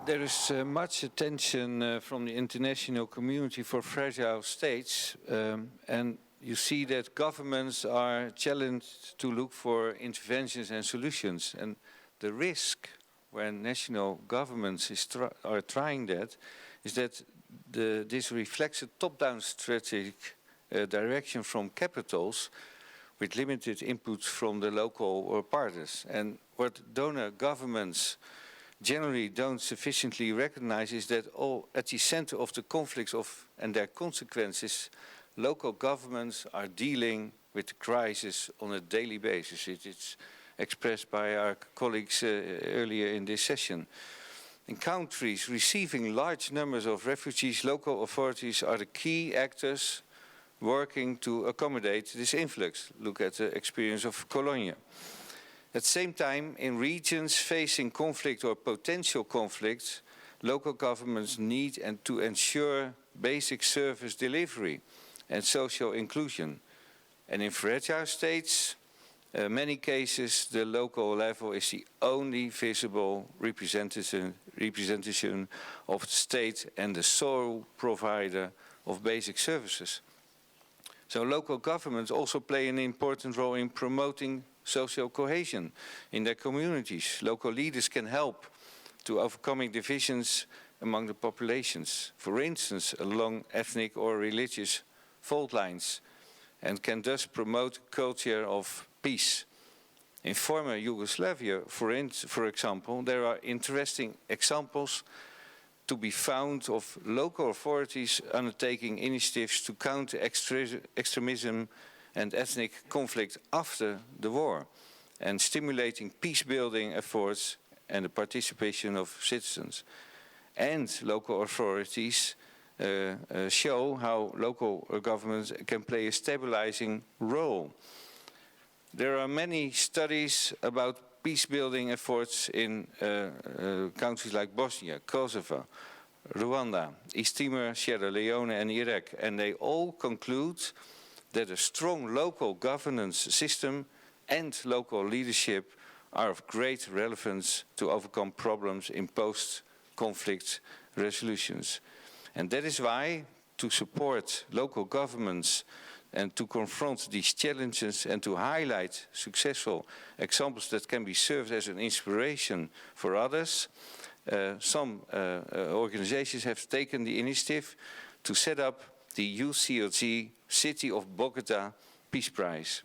There is much attention from the international community for fragile states, and you see that governments are challenged to look for interventions and solutions. And the risk when national governments are trying that is that this reflects a top-down strategic direction from capitals with limited inputs from the local partners. And what donor governments generally don't sufficiently recognize is that at the center of the conflicts and their consequences, local governments are dealing with the crisis on a daily basis. It's expressed by our colleagues earlier in this session. In countries receiving large numbers of refugees, local authorities are the key actors working to accommodate this influx. Look at the experience of Colonia. At the same time, in regions facing conflict or potential conflicts, local governments need to ensure basic service delivery and social inclusion. And in fragile states, many cases, the local level is the only visible representation of the state and the sole provider of basic services. So local governments also play an important role in promoting social cohesion in their communities. Local leaders can help to overcoming divisions among the populations, for instance, along ethnic or religious fault lines, and can thus promote a culture of peace. In former Yugoslavia, for example, there are interesting examples to be found of local authorities undertaking initiatives to counter extremism and ethnic conflict after the war, and stimulating peace-building efforts and the participation of citizens. And local authorities show how local governments can play a stabilizing role. There are many studies about peace-building efforts in countries like Bosnia, Kosovo, Rwanda, East Timor, Sierra Leone and Iraq, and they all conclude that a strong local governance system and local leadership are of great relevance to overcome problems in post-conflict resolutions. And that is why, to support local governments and to confront these challenges and to highlight successful examples that can be served as an inspiration for others, some organizations have taken the initiative to set up the UCLG City of Bogota Peace Prize.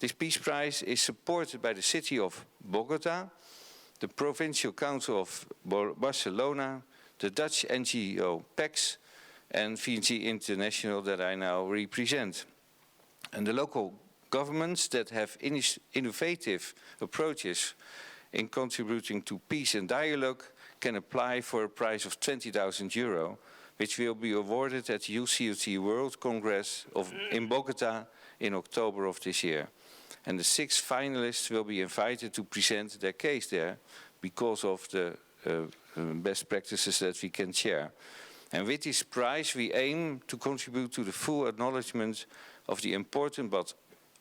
This Peace Prize is supported by the City of Bogota, the Provincial Council of Barcelona, the Dutch NGO PAX, and VNG International that I now represent. And the local governments that have innovative approaches in contributing to peace and dialogue can apply for a prize of €20,000, which will be awarded at the UCLG World Congress in Bogota in October of this year. And the 6 finalists will be invited to present their case there because of the best practices that we can share. And with this prize, we aim to contribute to the full acknowledgement of the important but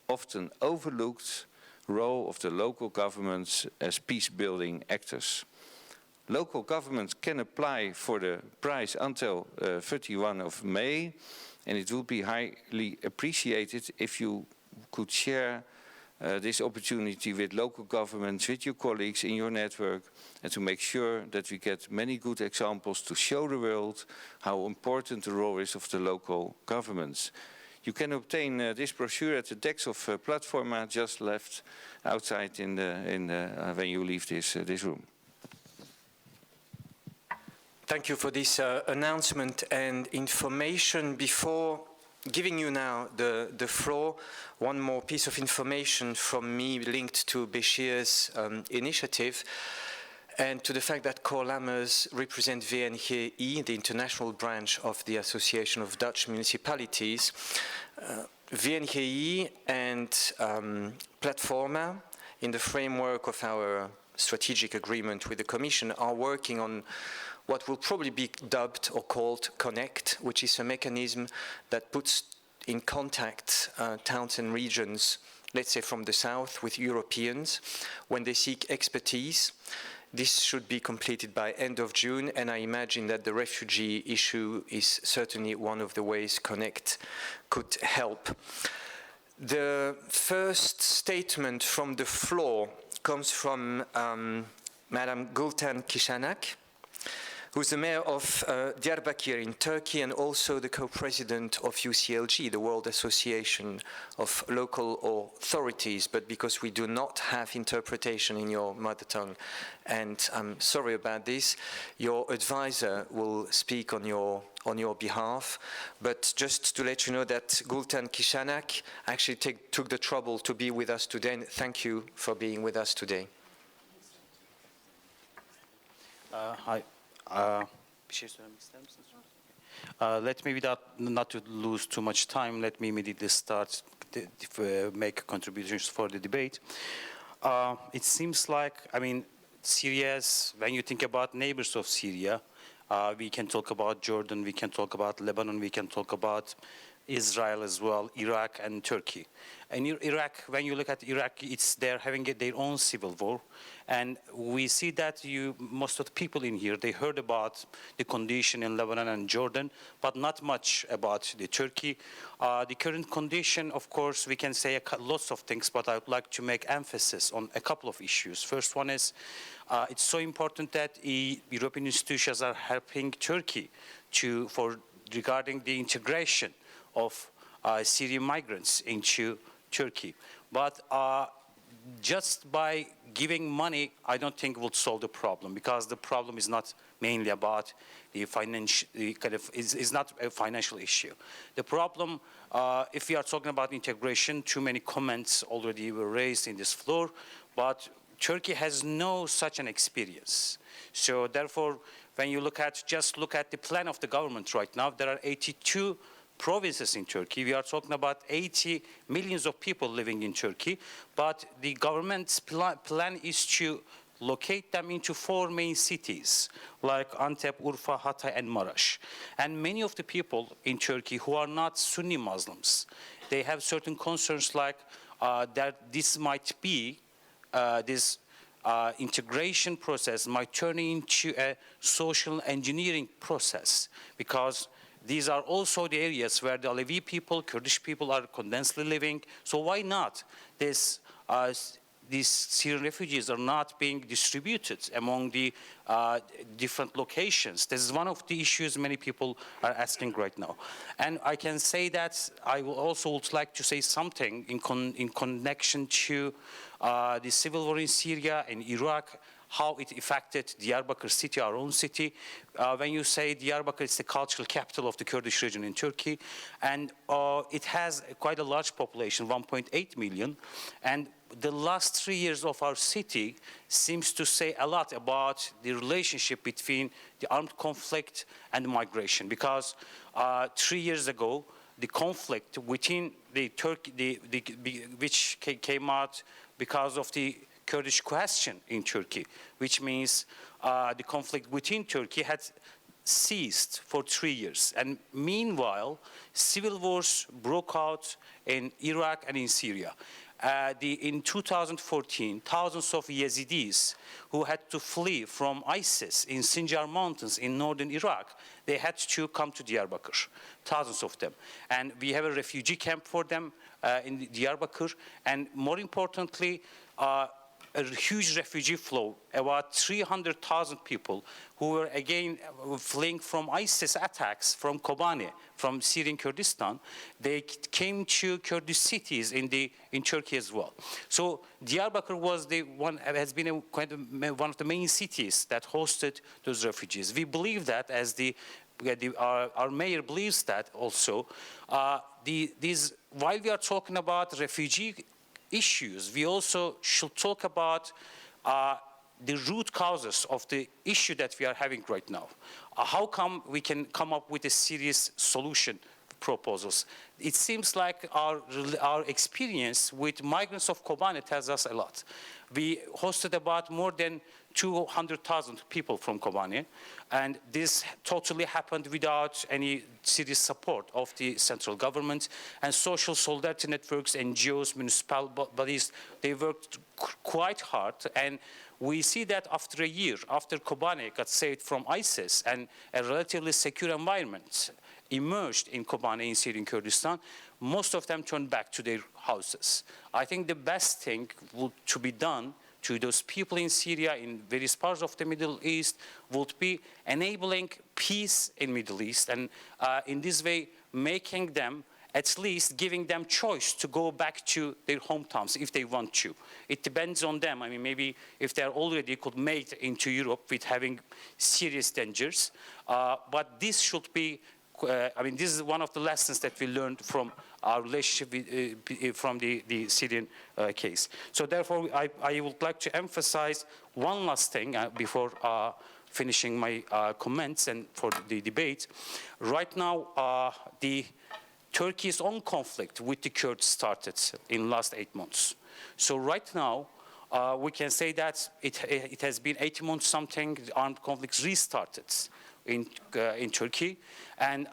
often overlooked role of the local governments as peace-building actors. Local governments can apply for the prize until 31 of May, and it would be highly appreciated if you could share this opportunity with local governments, with your colleagues in your network, and to make sure that we get many good examples to show the world how important the role is of the local governments. You can obtain this brochure at the decks of PLATFORMA just left outside when you leave this room. Thank you for this announcement and information. Before giving you now the floor, one more piece of information from me linked to Béchir's initiative and to the fact that Cor Lammers represent VNGI, the international branch of the Association of Dutch Municipalities. VNGI and PLATFORMA, in the framework of our strategic agreement with the Commission, are working on what will probably be dubbed or called Connect, which is a mechanism that puts in contact towns and regions, let's say from the south, with Europeans when they seek expertise. This should be completed by end of June, and I imagine that the refugee issue is certainly one of the ways Connect could help. The first statement from the floor comes from Madam Gultan Kishanak, who's the mayor of Diyarbakir in Turkey and also the co-president of UCLG, the World Association of Local Authorities. But because we do not have interpretation in your mother tongue, and I'm sorry about this, your advisor will speak on your behalf. But just to let you know that Gultan Kishanak actually took the trouble to be with us today, and thank you for being with us today. Hi. Let me, not to lose too much time, let me immediately start to make contributions for the debate. It seems like, Syria's, when you think about neighbors of Syria, we can talk about Jordan, we can talk about Lebanon, we can talk about Israel as well, Iraq and Turkey. And Iraq, when you look at Iraq, they're having their own civil war. And we see that most of the people in here, they heard about the condition in Lebanon and Jordan, but not much about the Turkey. The current condition, of course, we can say lots of things, but I would like to make emphasis on a couple of issues. First one is, it's so important that European institutions are helping Turkey regarding the integration of Syrian migrants into Turkey. But just by giving money, I don't think will solve the problem, because the problem is not mainly about the financial, is not a financial issue. The problem, if we are talking about integration, too many comments already were raised in this floor, but Turkey has no such an experience. So therefore, when you just look at the plan of the government right now, there are 82 provinces in Turkey. We are talking about 80 million of people living in Turkey, but the government's plan is to locate them into 4 main cities, like Antep, Urfa, Hatay, and Maraş. And many of the people in Turkey who are not Sunni Muslims, they have certain concerns like, that this might be, this integration process might turn into a social engineering process, because these are also the areas where the Alevi people, Kurdish people are condensely living. So why not these Syrian refugees are not being distributed among the different locations? This is one of the issues many people are asking right now. And I can say that I will also would like to say something in connection to the civil war in Syria and Iraq, how it affected Diyarbakir city, our own city. When you say Diyarbakir, it's the cultural capital of the Kurdish region in Turkey, and it has quite a large population, 1.8 million, and the last 3 years of our city seems to say a lot about the relationship between the armed conflict and migration, because 3 years ago, the conflict within the Turkey, which came out because of the Kurdish question in Turkey, which means the conflict within Turkey had ceased for 3 years. And meanwhile, civil wars broke out in Iraq and in Syria. In 2014, thousands of Yazidis who had to flee from ISIS in Sinjar Mountains in northern Iraq, they had to come to Diyarbakir, thousands of them. And we have a refugee camp for them in Diyarbakir. And more importantly, a huge refugee flow, about 300,000 people who were again fleeing from ISIS attacks from Kobane, from Syrian Kurdistan. They came to Kurdish cities in Turkey as well. So Diyarbakir has been one of the main cities that hosted those refugees. We believe that, as our mayor believes that also. While we are talking about refugee issues, we also should talk about the root causes of the issue that we are having right now. How come we can come up with a serious solution proposals? It seems like our experience with migrants of Kobane tells us a lot. We hosted about more than 200,000 people from Kobane, and this totally happened without any serious support of the central government. And social solidarity networks, NGOs, municipal bodies, they worked quite hard. And we see that after a year, after Kobane got saved from ISIS and a relatively secure environment emerged in Kobane in Syrian Kurdistan, most of them turned back to their houses. I think the best thing to be done to those people in Syria, in various parts of the Middle East, would be enabling peace in Middle East, and in this way making them, at least giving them choice to go back to their hometowns if they want to. It depends on them. I mean, maybe if they're already could make it into Europe with having serious dangers, but this should be, this is one of the lessons that we learned from our relationship from the Syrian case. So therefore, I would like to emphasize one last thing before finishing my comments and for the debate. Right now, Turkey's own conflict with the Kurds started in the last 8 months. So right now, we can say that it has been 8 months something, the armed conflicts restarted in Turkey, and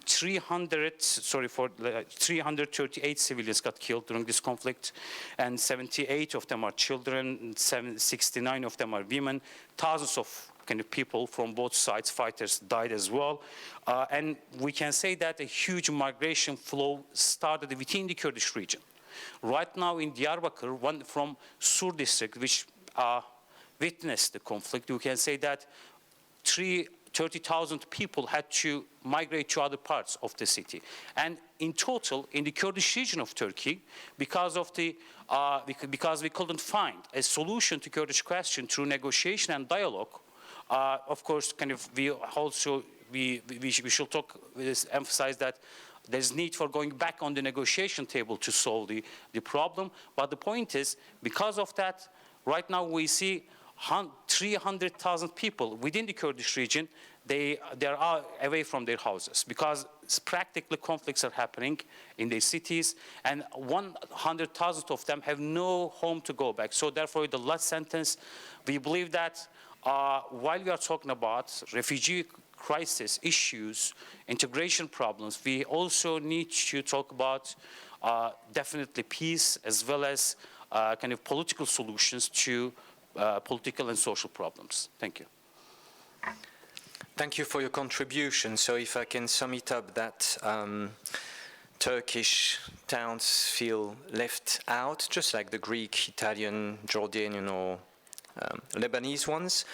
338 civilians got killed during this conflict, and 78 of them are children, 69 of them are women. Thousands of people from both sides, fighters, died as well. And we can say that a huge migration flow started within the Kurdish region. Right now in Diyarbakir, one from Sur district, which witnessed the conflict, you can say that 30,000 people had to migrate to other parts of the city. And in total, in the Kurdish region of Turkey, because we couldn't find a solution to Kurdish question through negotiation and dialogue, of course, we should emphasize that there's need for going back on the negotiation table to solve the problem. But the point is, because of that, right now we see 300,000 people within the Kurdish region, they are away from their houses because practically conflicts are happening in their cities, and 100,000 of them have no home to go back. So therefore, the last sentence, we believe that while we are talking about refugee crisis issues, integration problems, we also need to talk about definitely peace as well as kind of political solutions to political and social problems. Thank you. Thank you for your contribution. So if I can sum it up, that Turkish towns feel left out, just like the Greek, Italian, Jordanian, or Lebanese ones,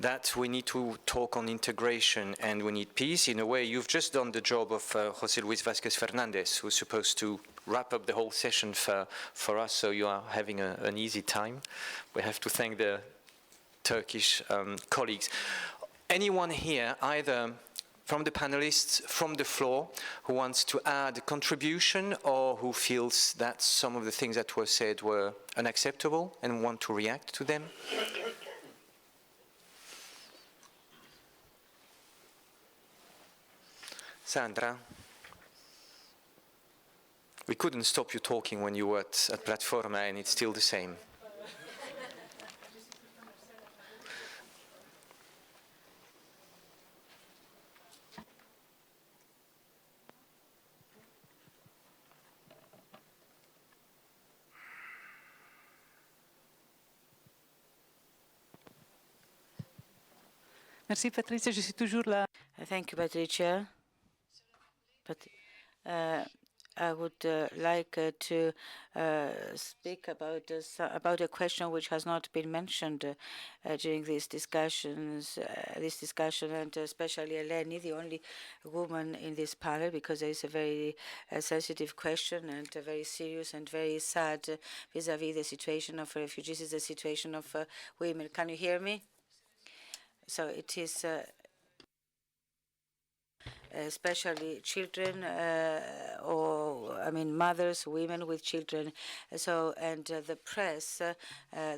that we need to talk on integration and we need peace. In a way, you've just done the job of José Luis Vázquez Fernández, who's supposed to wrap up the whole session for us, so you are having an easy time. We have to thank the Turkish colleagues. Anyone here, either from the panelists, from the floor, who wants to add a contribution or who feels that some of the things that were said were unacceptable and want to react to them? Sandra? We couldn't stop you talking when you were at PLATFORMA, and it's still the same. Merci Patricia, je suis toujours là. Thank you, Patricia. But I would like to speak about a question which has not been mentioned during these discussions, and especially Eleni, the only woman in this panel, because there is a very sensitive question and very serious and very sad vis-à-vis the situation of refugees, is the situation of women. Can you hear me? So it is especially children, mothers, women with children. So, and the press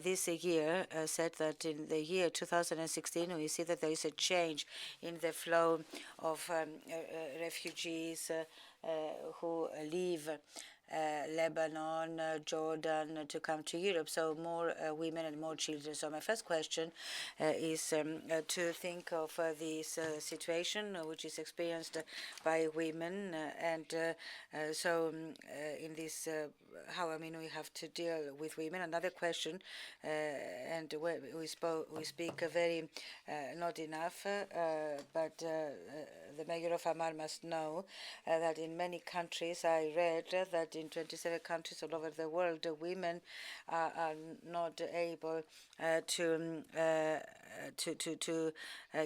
this year said that in the year 2016, we see that there is a change in the flow of refugees who leave Lebanon, Jordan, to come to Europe. So more women and more children. So my first question is to think of this situation which is experienced by women, and so in this, how we have to deal with women. Another question, and we speak very not enough, but the mayor of Amman must know that in many countries, I read that in 27 countries all over the world, women are not able to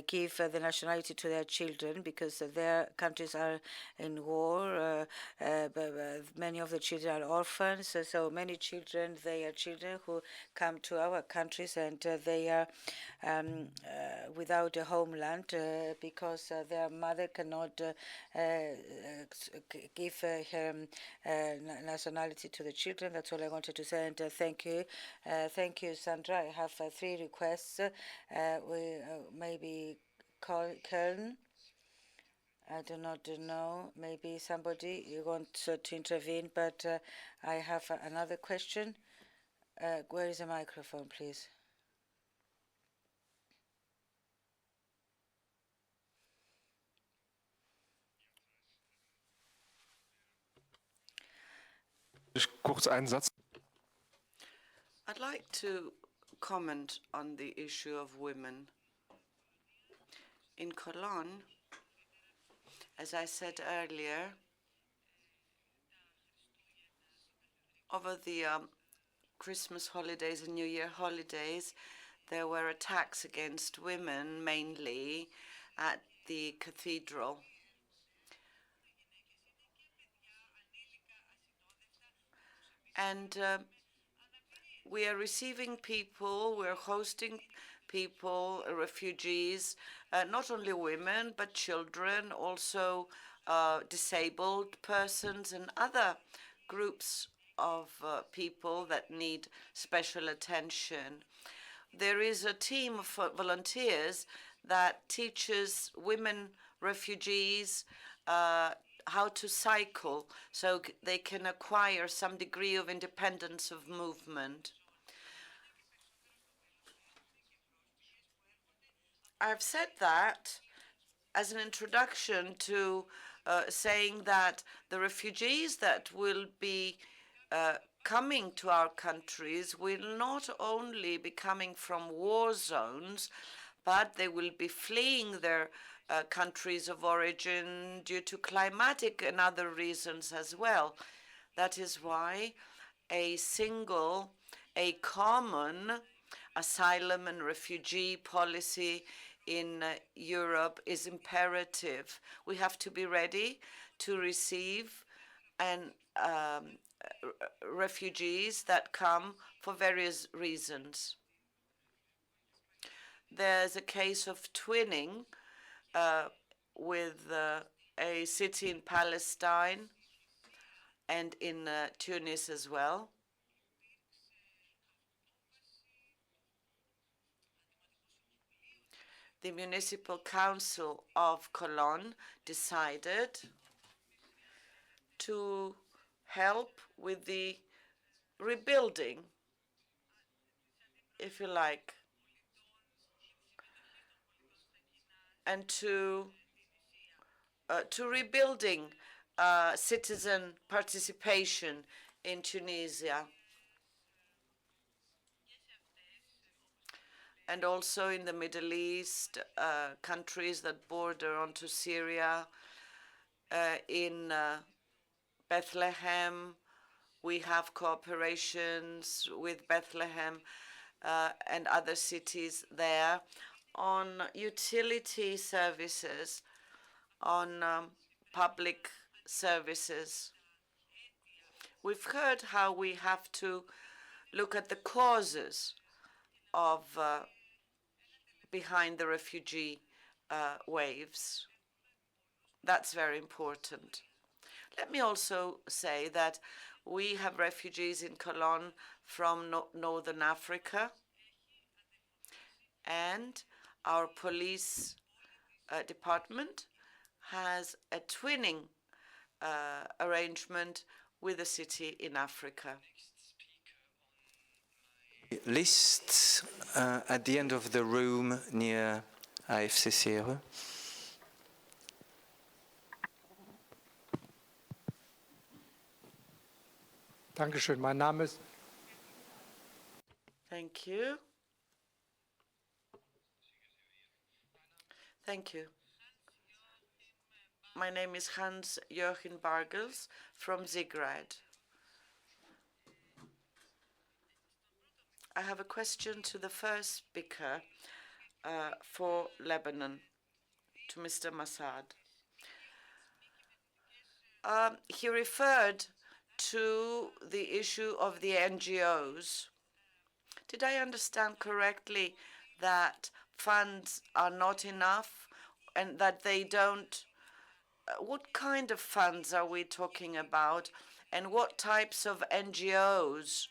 give the nationality to their children because their countries are in war. Many of the children are orphans, so many children, they are children who come to our countries and they are without a homeland because their mother cannot give her nationality to the children. That's all I wanted to say, and thank you. Thank you, Sandra. I have 3 requests. We maybe Köln. I do not know. Maybe somebody you want to intervene, but I have another question. Where is the microphone, please? Kurz einen Satz. I'd like to comment on the issue of women. In Cologne, as I said earlier, over the Christmas holidays and New Year holidays, there were attacks against women, mainly at the cathedral. And we are receiving people, we're hosting people, refugees, not only women, but children, also disabled persons and other groups of people that need special attention. There is a team of volunteers that teaches women refugees how to cycle so they can acquire some degree of independence of movement. I've said that as an introduction to saying that the refugees that will be coming to our countries will not only be coming from war zones, but they will be fleeing their countries of origin due to climatic and other reasons as well. That is why a common asylum and refugee policy in Europe is imperative. We have to be ready to receive refugees that come for various reasons. There's a case of twinning with a city in Palestine and in Tunis as well. The Municipal Council of Cologne decided to help with the rebuilding, if you like, and to rebuilding citizen participation in Tunisia. And also in the Middle East, countries that border onto Syria, in Bethlehem, we have cooperations with Bethlehem and other cities there on utility services, on public services. We've heard how we have to look at the causes of behind the refugee waves. That's very important. Let me also say that we have refugees in Cologne from Northern Africa, and our police department has a twinning arrangement with a city in Africa. List at the end of the room near AFC-CEMR. Dankeschön. Mein Name ist. Thank you. Thank you. My name is Hans-Joachim Bargels from Zagreb. I have a question to the first speaker for Lebanon, to Mr. Massad. He referred to the issue of the NGOs. Did I understand correctly that funds are not enough and that they don't? What kind of funds are we talking about, and what types of NGOs?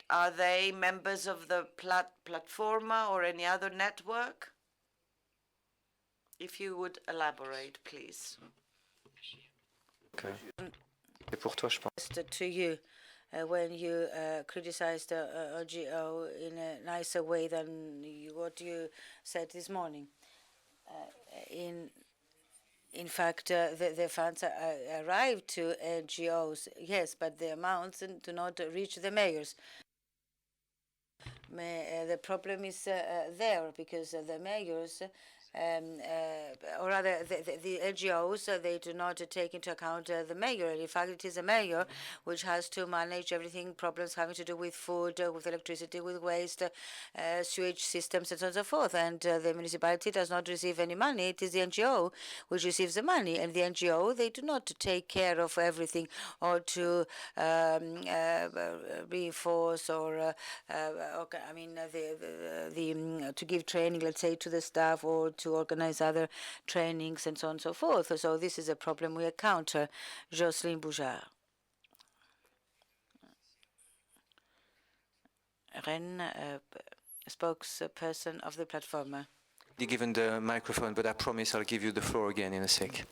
Are they members of the PLATFORMA or any other network? If you would elaborate, please. Okay. C'est pour toi, je pense. To you, when you criticized the NGO in a nicer way than what you said this morning. In fact, the funds arrive to NGOs, yes, but the amounts do not reach the mayors. The problem is there because the mayors, or rather the NGOs, they do not take into account the mayor. In fact, it is the mayor which has to manage everything, problems having to do with food, with electricity, with waste, sewage systems, and so on and so forth. And the municipality does not receive any money. It is the NGO which receives the money. And the NGO, they do not take care of everything or to reinforce or, I mean, to give training, let's say, to the staff or to organize other trainings and so on and so forth. So this is a problem we encounter. Jocelyne Boujard. Ren, spokesperson of the PLATFORMA. You're given the microphone, but I promise I'll give you the floor again in a sec.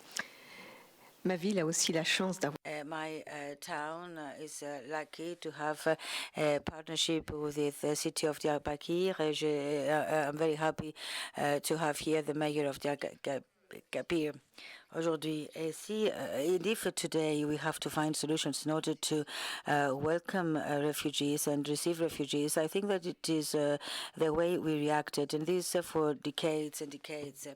Ma ville a aussi la chance d'avoir. My town is lucky to have a partnership with the city of Diyarbakir. I'm very happy to have here the mayor of Diyarbakir. aujourd'hui. Et si, and if today we have to find solutions in order to welcome refugees and receive refugees, I think that it is the way we reacted, and this for decades and decades.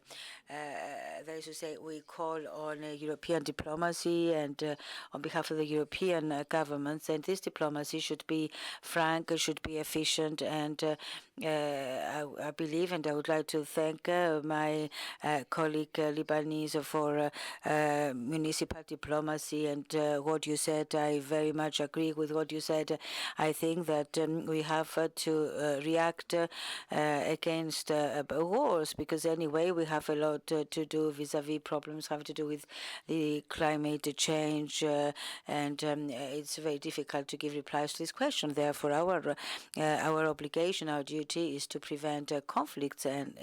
That is to say, we call on European diplomacy and on behalf of the European governments, and this diplomacy should be frank, should be efficient, and I believe, and I would like to thank my colleague Lebanese for municipal diplomacy and what you said. I very much agree with what you said. I think that we have to react against wars, because anyway we have a lot to do vis-à-vis problems having to do with the climate change, and it's very difficult to give replies to this question. Therefore, our obligation, our duty, is to prevent conflicts, and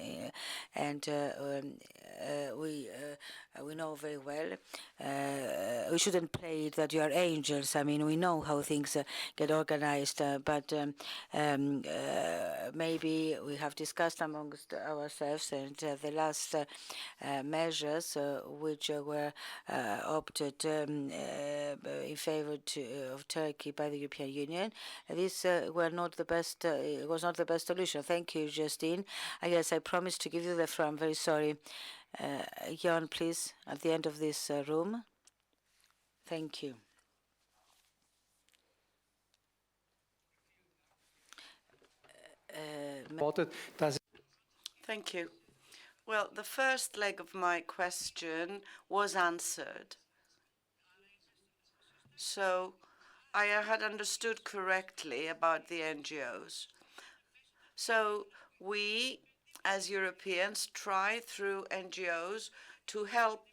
we know very well. We shouldn't play it that you are angels. I mean, we know how things get organized, but maybe we have discussed amongst ourselves, and the last measures which were opted in favor of Turkey by the European Union, these were not the best. It was not the best solution. Thank you, Justine. I guess I promised to give you the floor. I'm very sorry. Jan, please, at the end of this room. Thank you. Thank you. Well, the first leg of my question was answered. So I had understood correctly about the NGOs. So we, as Europeans, try through NGOs to help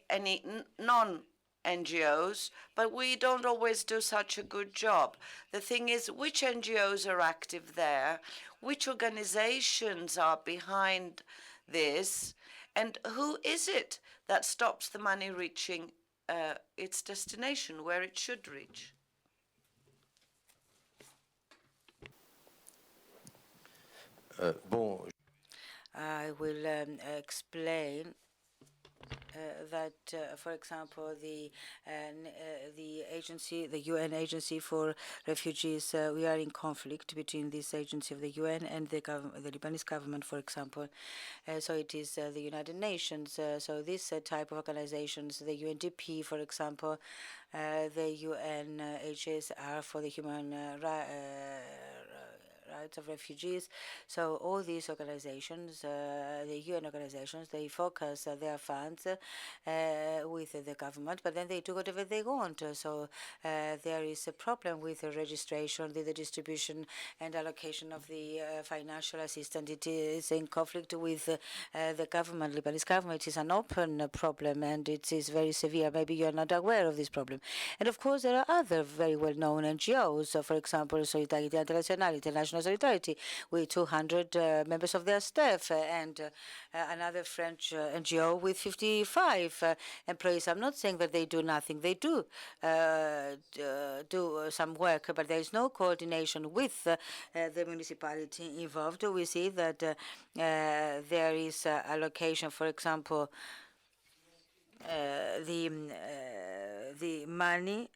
any non-NGOs, but we don't always do such a good job. The thing is, which NGOs are active there? Which organizations are behind this? And who is it that stops the money reaching its destination, where it should reach? I will explain that, for example, the agency, the UN Agency for Refugees, we are in conflict between this agency of the UN and the Lebanese government, for example. So it is the United Nations. So this type of organizations, the UNDP, for example, the UNHCR for the human rights of refugees. So all these organizations, the UN organizations, they focus their funds with the government, but then they do whatever they want. So there is a problem with the registration, the distribution and allocation of the financial assistance. It is in conflict with the government, Lebanese government. It is an open problem, and it is very severe. Maybe you are not aware of this problem. And of course, there are other very well-known NGOs. So, for example, Solidarité Internationale, International Solidarity, with 200 members of their staff, and another French NGO with 55 employees. I'm not saying that they do nothing. They do do some work, but there is no coordination with the municipality involved. We see that there is allocation, for example, the money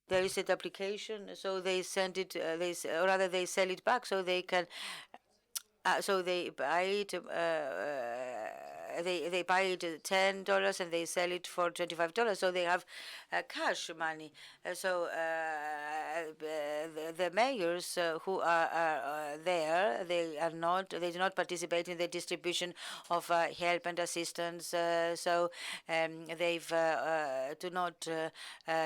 there is an application, so they send it, or rather they sell it back, so they can, so they buy it, they buy it $10 and they sell it for $25, so they have cash money. So the mayors who are there, they do not participate in the distribution of help and assistance. So they do not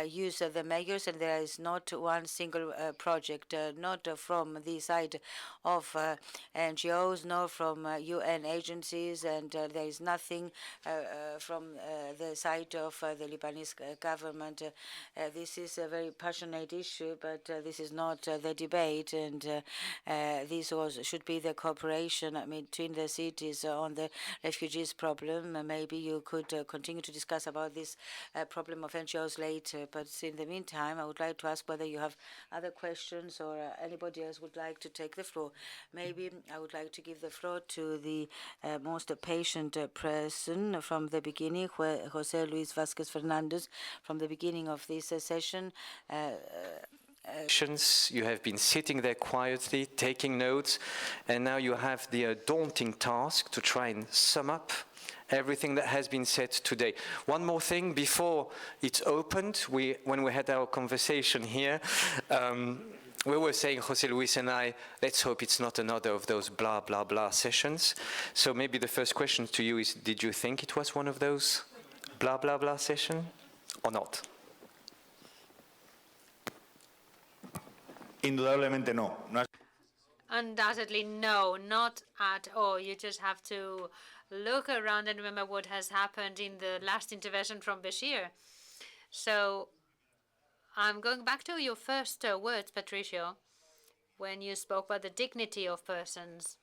use the mayors, and there is not one single project, not from the side of NGOs, nor from UN agencies, and there is nothing from the side of the Lebanese government. This is a very passionate issue but this is not the debate, and this should be the cooperation between the cities on the refugees problem. Maybe you could continue to discuss about this problem of NGOs later, but in the meantime, I would like to ask whether you have other questions or anybody else would like to take the floor. Maybe I would like to give the floor to the most patient person from the beginning, Jose Luis Vasquez Fernandez, from the beginning of this session. You have been sitting there quietly, taking notes, and now you have the daunting task to try and sum up everything that has been said today. One more thing before it's opened, when we had our conversation here, we were saying, Jose Luis and I, let's hope it's not another of those blah, blah, blah sessions. So maybe the first question to you is, did you think it was one of those blah, blah, blah sessions or not? Indudablemente no. Undoubtedly, no, not at all. You just have to look around and remember what has happened in the last intervention from Bashir. So I'm going back to your first words, Patricio, when you spoke about the dignity of persons.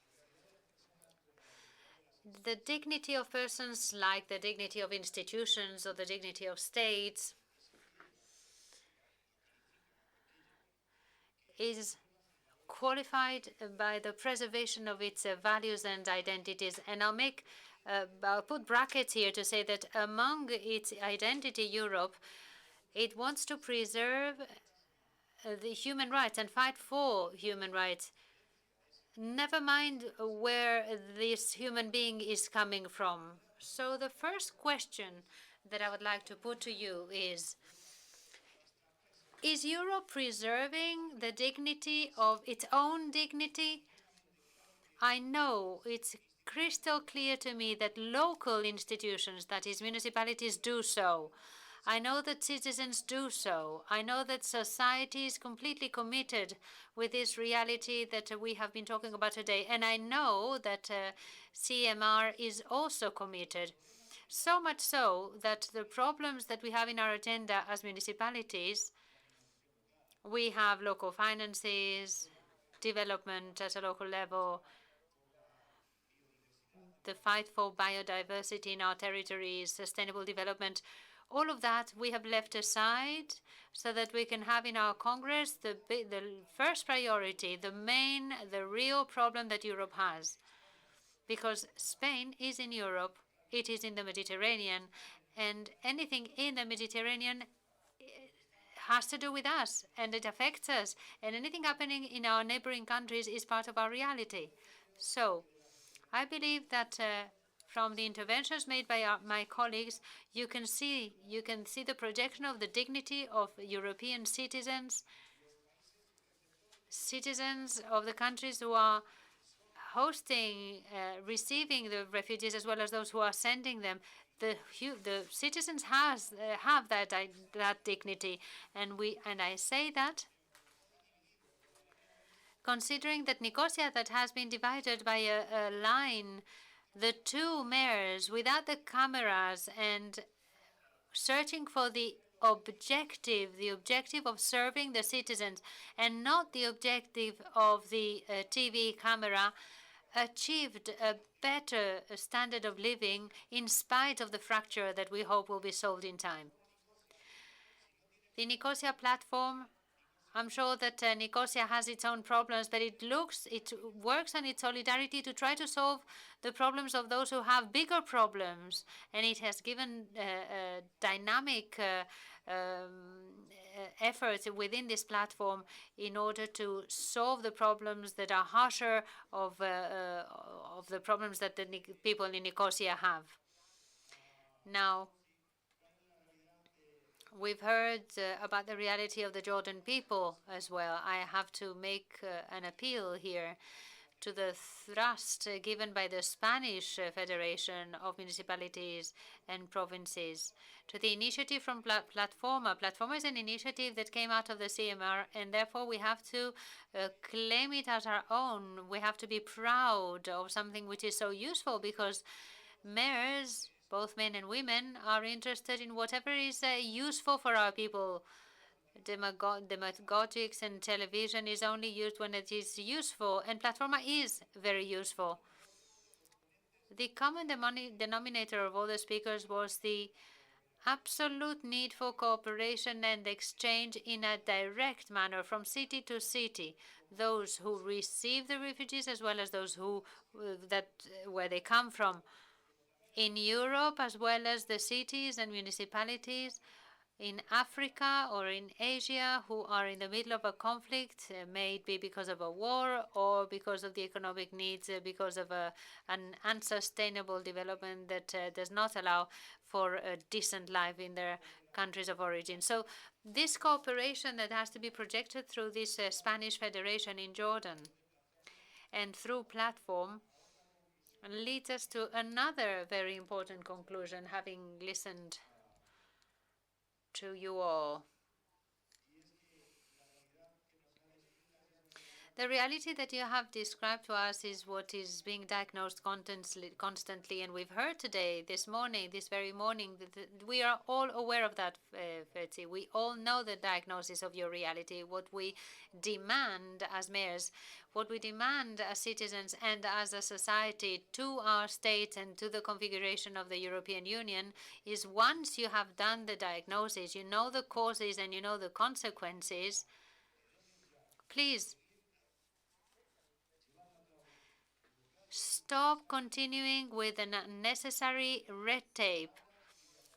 The dignity of persons, like the dignity of institutions or the dignity of states, is qualified by the preservation of its values and identities. And I'll put brackets here to say that among its identity, Europe, it wants to preserve the human rights and fight for human rights. Never mind where this human being is coming from. So the first question that I would like to put to you is Europe preserving the dignity of its own dignity? I know it's crystal clear to me that local institutions, that is municipalities, do so. I know that citizens do so. I know that society is completely committed with this reality that we have been talking about today. And I know that CEMR is also committed. So much so that the problems that we have in our agenda as municipalities, we have local finances, development at a local level, the fight for biodiversity in our territories, sustainable development. All of that we have left aside so that we can have in our Congress the first priority, the real problem that Europe has. Because Spain is in Europe, it is in the Mediterranean, and anything in the Mediterranean has to do with us, and it affects us. And anything happening in our neighboring countries is part of our reality. So I believe that from the interventions made by my colleagues, you can see the projection of the dignity of European citizens, citizens of the countries who are hosting, receiving the refugees, as well as those who are sending them. The citizens have that dignity, and I say that considering that Nicosia, that has been divided by a line, the two mayors without the cameras and searching for the objective of serving the citizens and not the objective of the TV camera, achieved a better standard of living in spite of the fracture that we hope will be solved in time. The Nicosia platform, I'm sure that Nicosia has its own problems, but it works on its solidarity to try to solve the problems of those who have bigger problems, and it has given dynamic efforts within this platform in order to solve the problems that are harsher of the problems that the people in Nicosia have. Now, we've heard about the reality of the Jordan people as well. I have to make an appeal here to the thrust given by the Spanish Federation of Municipalities and Provinces to the initiative from PLATFORMA. PLATFORMA is an initiative that came out of the CEMR, and therefore we have to claim it as our own. We have to be proud of something which is so useful, because mayors, both men and women, are interested in whatever is useful for our people. demagogics and television is only used when it is useful, and Platforma is very useful. The common denominator of all the speakers was the absolute need for cooperation and exchange in a direct manner from city to city. Those who receive the refugees as well as those who where they come from in Europe, as well as the cities and municipalities in Africa or in Asia who are in the middle of a conflict, may it be because of a war or because of the economic needs, because of an unsustainable development that does not allow for a decent life in their countries of origin. So this cooperation that has to be projected through this Spanish Federation in Jordan and through Platform leads us to another very important conclusion, having listened to you all. The reality that you have described to us is what is being diagnosed constantly, and we've heard today, this very morning, that we are all aware of that, Fetzi. We all know the diagnosis of your reality. What we demand as mayors, what we demand as citizens and as a society to our states and to the configuration of the European Union is, once you have done the diagnosis, you know the causes and you know the consequences, please stop continuing with an unnecessary red tape.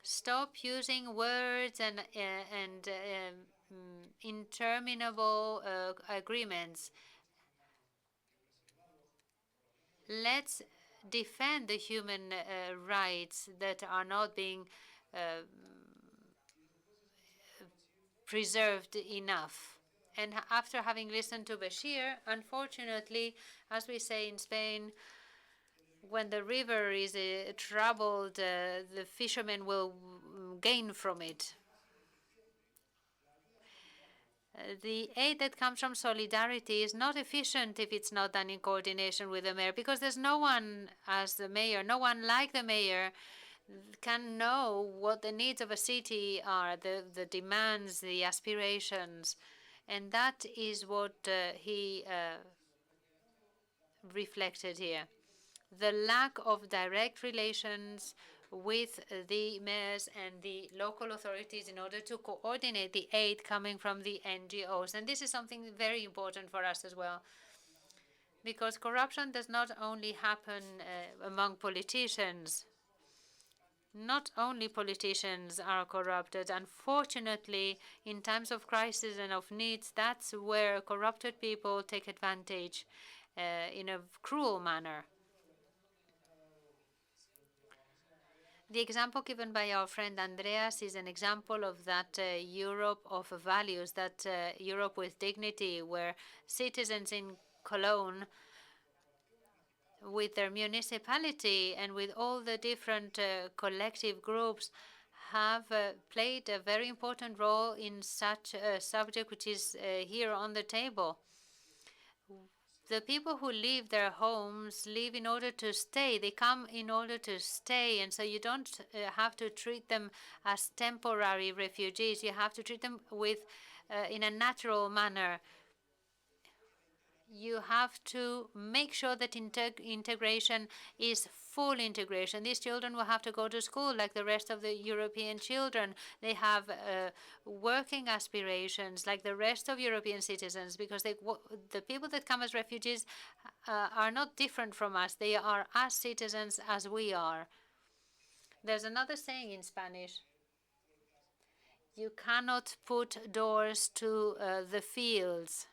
Stop using words and interminable agreements. Let's defend the human rights that are not being preserved enough. And after having listened to Bashir, unfortunately, as we say in Spain, when the river is troubled, the fishermen will gain from it. The aid that comes from solidarity is not efficient if it's not done in coordination with the mayor, because there's no one as the mayor, no one like the mayor can know what the needs of a city are, the demands, the aspirations. And that is what he reflected here. The lack of direct relations with the mayors and the local authorities in order to coordinate the aid coming from the NGOs. And this is something very important for us as well, because corruption does not only happen among politicians. Not only politicians are corrupted. Unfortunately, in times of crisis and of needs, that's where corrupted people take advantage in a cruel manner. The example given by our friend Andreas is an example of that Europe of values, that Europe with dignity, where citizens in Cologne, with their municipality and with all the different collective groups, have played a very important role in such a subject which is here on the table. The people who leave their homes leave in order to stay. They come in order to stay, and so you don't have to treat them as temporary refugees. You have to treat them with in a natural manner. You have to make sure that integration is full integration. These children will have to go to school like the rest of the European children. They have working aspirations like the rest of European citizens, because the people that come as refugees are not different from us. They are as citizens as we are. There's another saying in Spanish: you cannot put doors to the fields.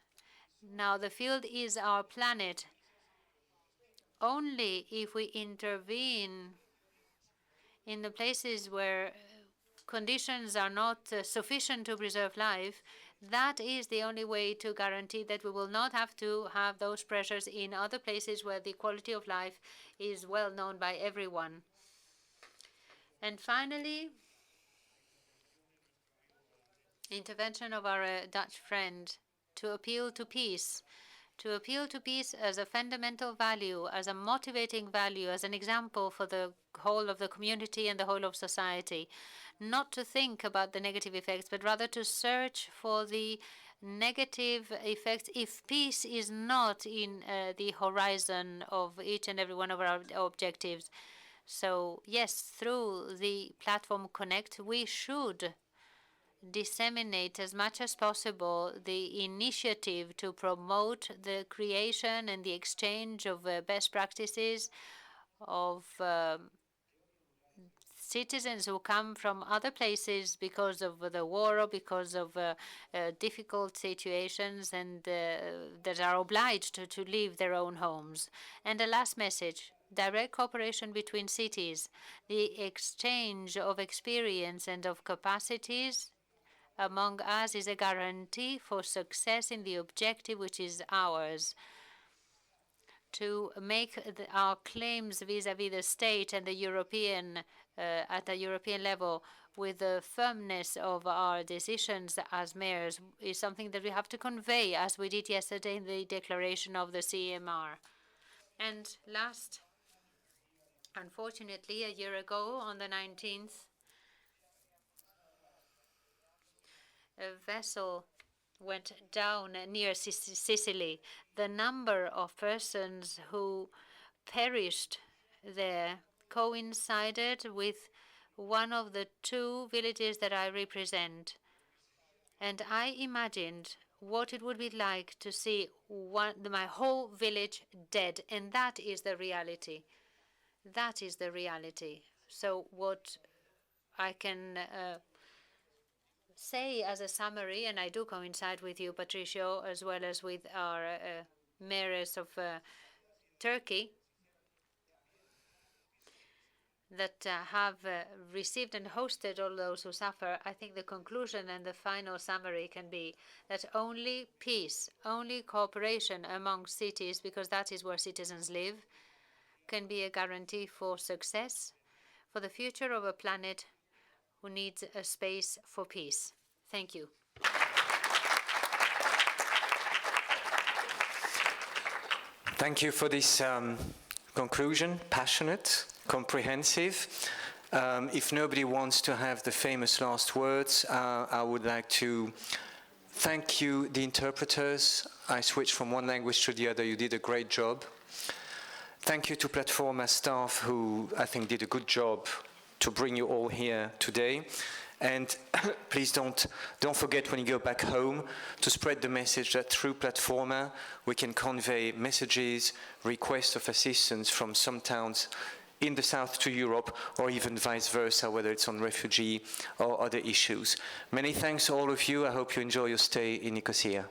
Now, the field is our planet. Only if we intervene in the places where conditions are not sufficient to preserve life, that is the only way to guarantee that we will not have to have those pressures in other places where the quality of life is well known by everyone. And finally, intervention of our Dutch friend to appeal to peace. to appeal to peace as a fundamental value, as a motivating value, as an example for the whole of the community and the whole of society. Not to think about the negative effects, but rather to search for the negative effects if peace is not in the horizon of each and every one of our objectives. So yes, through the platform Connect, we should disseminate as much as possible the initiative to promote the creation and the exchange of best practices of citizens who come from other places because of the war or because of difficult situations and that are obliged to leave their own homes. And the last message, direct cooperation between cities, the exchange of experience and of capacities among us is a guarantee for success in the objective which is ours, to make our claims vis-à-vis the state and the European, at the European level, with the firmness of our decisions as mayors, is something that we have to convey, as we did yesterday in the declaration of the CEMR. And last, unfortunately, a year ago, on the 19th, a vessel went down near Sicily. The number of persons who perished there coincided with one of the two villages that I represent. And I imagined what it would be like to see my whole village dead. And that is the reality. That is the reality. So what I can say as a summary, and I do coincide with you, Patricio, as well as with our mayors of Turkey, that have received and hosted all those who suffer, I think the conclusion and the final summary can be that only peace, only cooperation among cities, because that is where citizens live, can be a guarantee for success, for the future of a planet who needs a space for peace. Thank you. Thank you for this conclusion, passionate, comprehensive. If nobody wants to have the famous last words, I would like to thank you, the interpreters. I switched from one language to the other. You did a great job. Thank you to PLATFORMA staff who I think did a good job to bring you all here today. And please don't forget when you go back home to spread the message that through PLATFORMA we can convey messages, requests of assistance from some towns in the south to Europe, or even vice versa, whether it's on refugee or other issues. Many thanks to all of you. I hope you enjoy your stay in Nicosia.